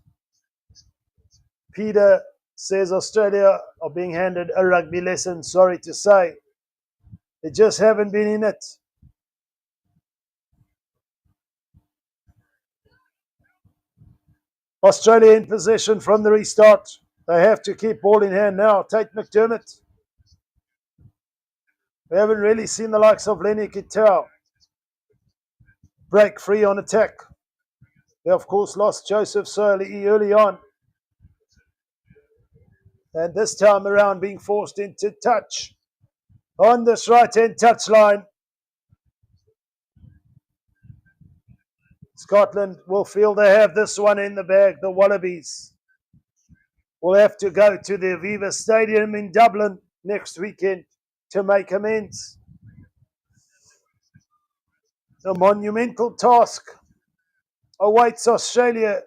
Peter says Australia are being handed a rugby lesson. Sorry to say. They just haven't been in it. Australia in possession from the restart. They have to keep ball in hand now. Tate McDermott. We haven't really seen the likes of Lenny Kitau break free on attack. They, of course, lost Joseph Surley early on. And this time around being forced into touch on this right-hand touchline. Scotland will feel they have this one in the bag. The Wallabies will have to go to the Aviva Stadium in Dublin next weekend to make amends. A monumental task awaits Australia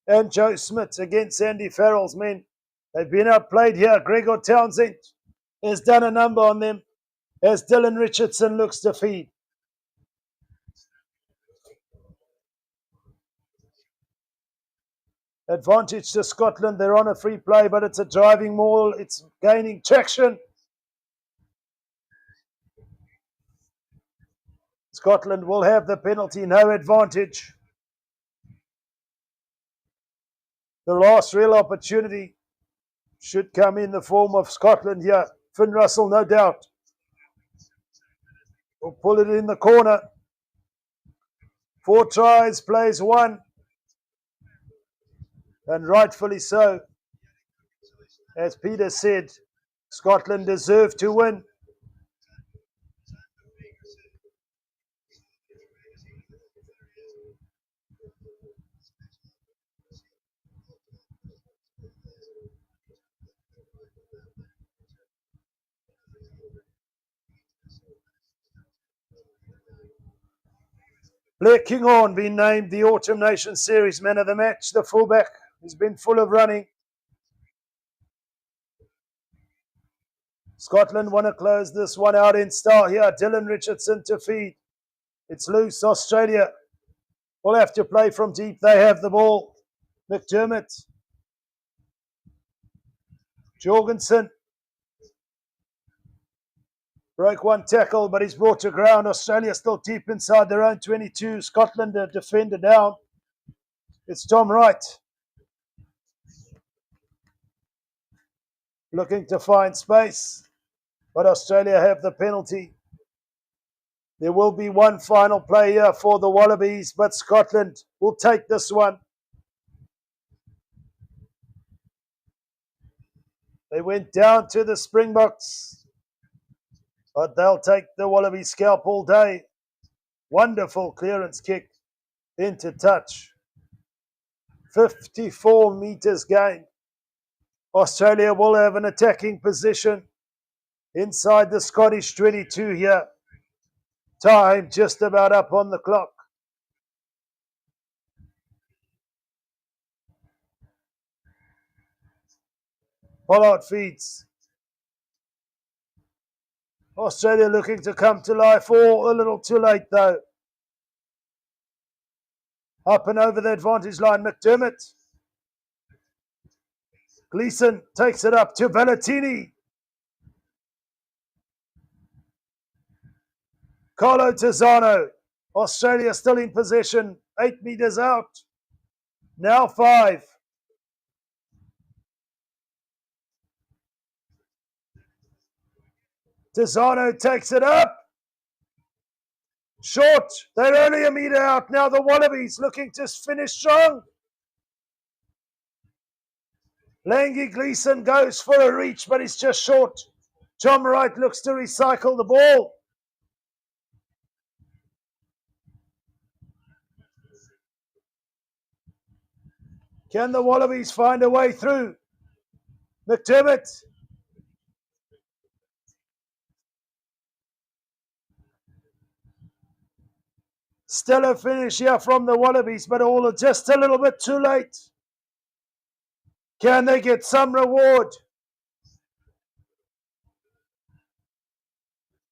and Joe Smith against Andy Farrell's men. They've been outplayed here. Gregor Townsend has done a number on them as Dylan Richardson looks to feed. Advantage to Scotland. They're on a free play, but it's a driving maul. It's gaining traction. Scotland will have the penalty, no advantage. The last real opportunity should come in the form of Scotland here. Finn Russell, no doubt, will pull it in the corner. 4 tries, plays 1. And rightfully so. As Peter said, Scotland deserve to win. Blair Kinghorn been named the Autumn Nation Series Man of the Match. The fullback has been full of running. Scotland want to close this one out in style here. Dylan Richardson to feed. It's loose. Australia will have to play from deep. They have the ball. McDermott. Jorgensen. Broke one tackle, but he's brought to ground. Australia still deep inside their own 22. Scotland a defender down. It's Tom Wright. Looking to find space. But Australia have the penalty. There will be one final play here for the Wallabies, but Scotland will take this one. They went down to the Springboks, but they'll take the Wallaby scalp all day. Wonderful clearance kick into touch. 54 meters gained. Australia will have an attacking position inside the Scottish 22 here. Time just about up on the clock. Pollard feeds. Australia looking to come to life. A little too late though. Up and over the advantage line, McDermott. Gleeson takes it up to Valentini. Carlo Tizzano. Australia still in possession. 8 meters out. Now 5. Tizzano takes it up. Short. They're only a meter out. Now the Wallabies looking to finish strong. Langy Gleeson goes for a reach, but he's just short. Tom Wright looks to recycle the ball. Can the Wallabies find a way through? McDermott. Stellar finish here from the Wallabies, but all just a little bit too late. Can they get some reward?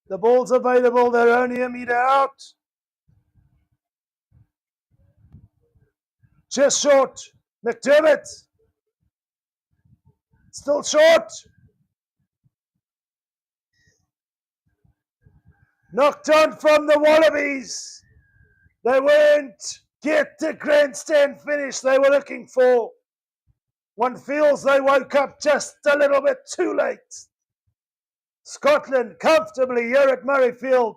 The ball's available. They're only a metre out. Just short. McDermott. Still short. Knocked on from the Wallabies. They weren't get the grandstand finish they were looking for. One feels they woke up just a little bit too late. Scotland comfortably here at Murrayfield.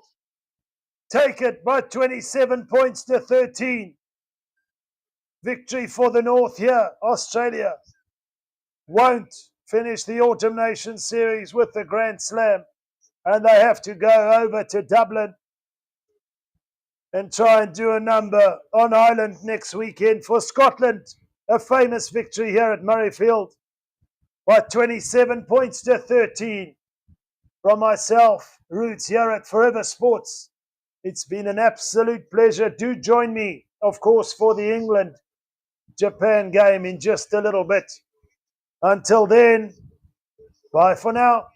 Take it by 27 points to 13. Victory for the North here. Australia won't finish the Autumn Nations Series with the Grand Slam, and they have to go over to Dublin and try and do a number on Ireland next weekend. For Scotland, a famous victory here at Murrayfield by 27 points to 13. From myself, Roots, here at Forever Sports, it's been an absolute pleasure. Do join me, of course, for the England-Japan game in just a little bit. Until then, bye for now.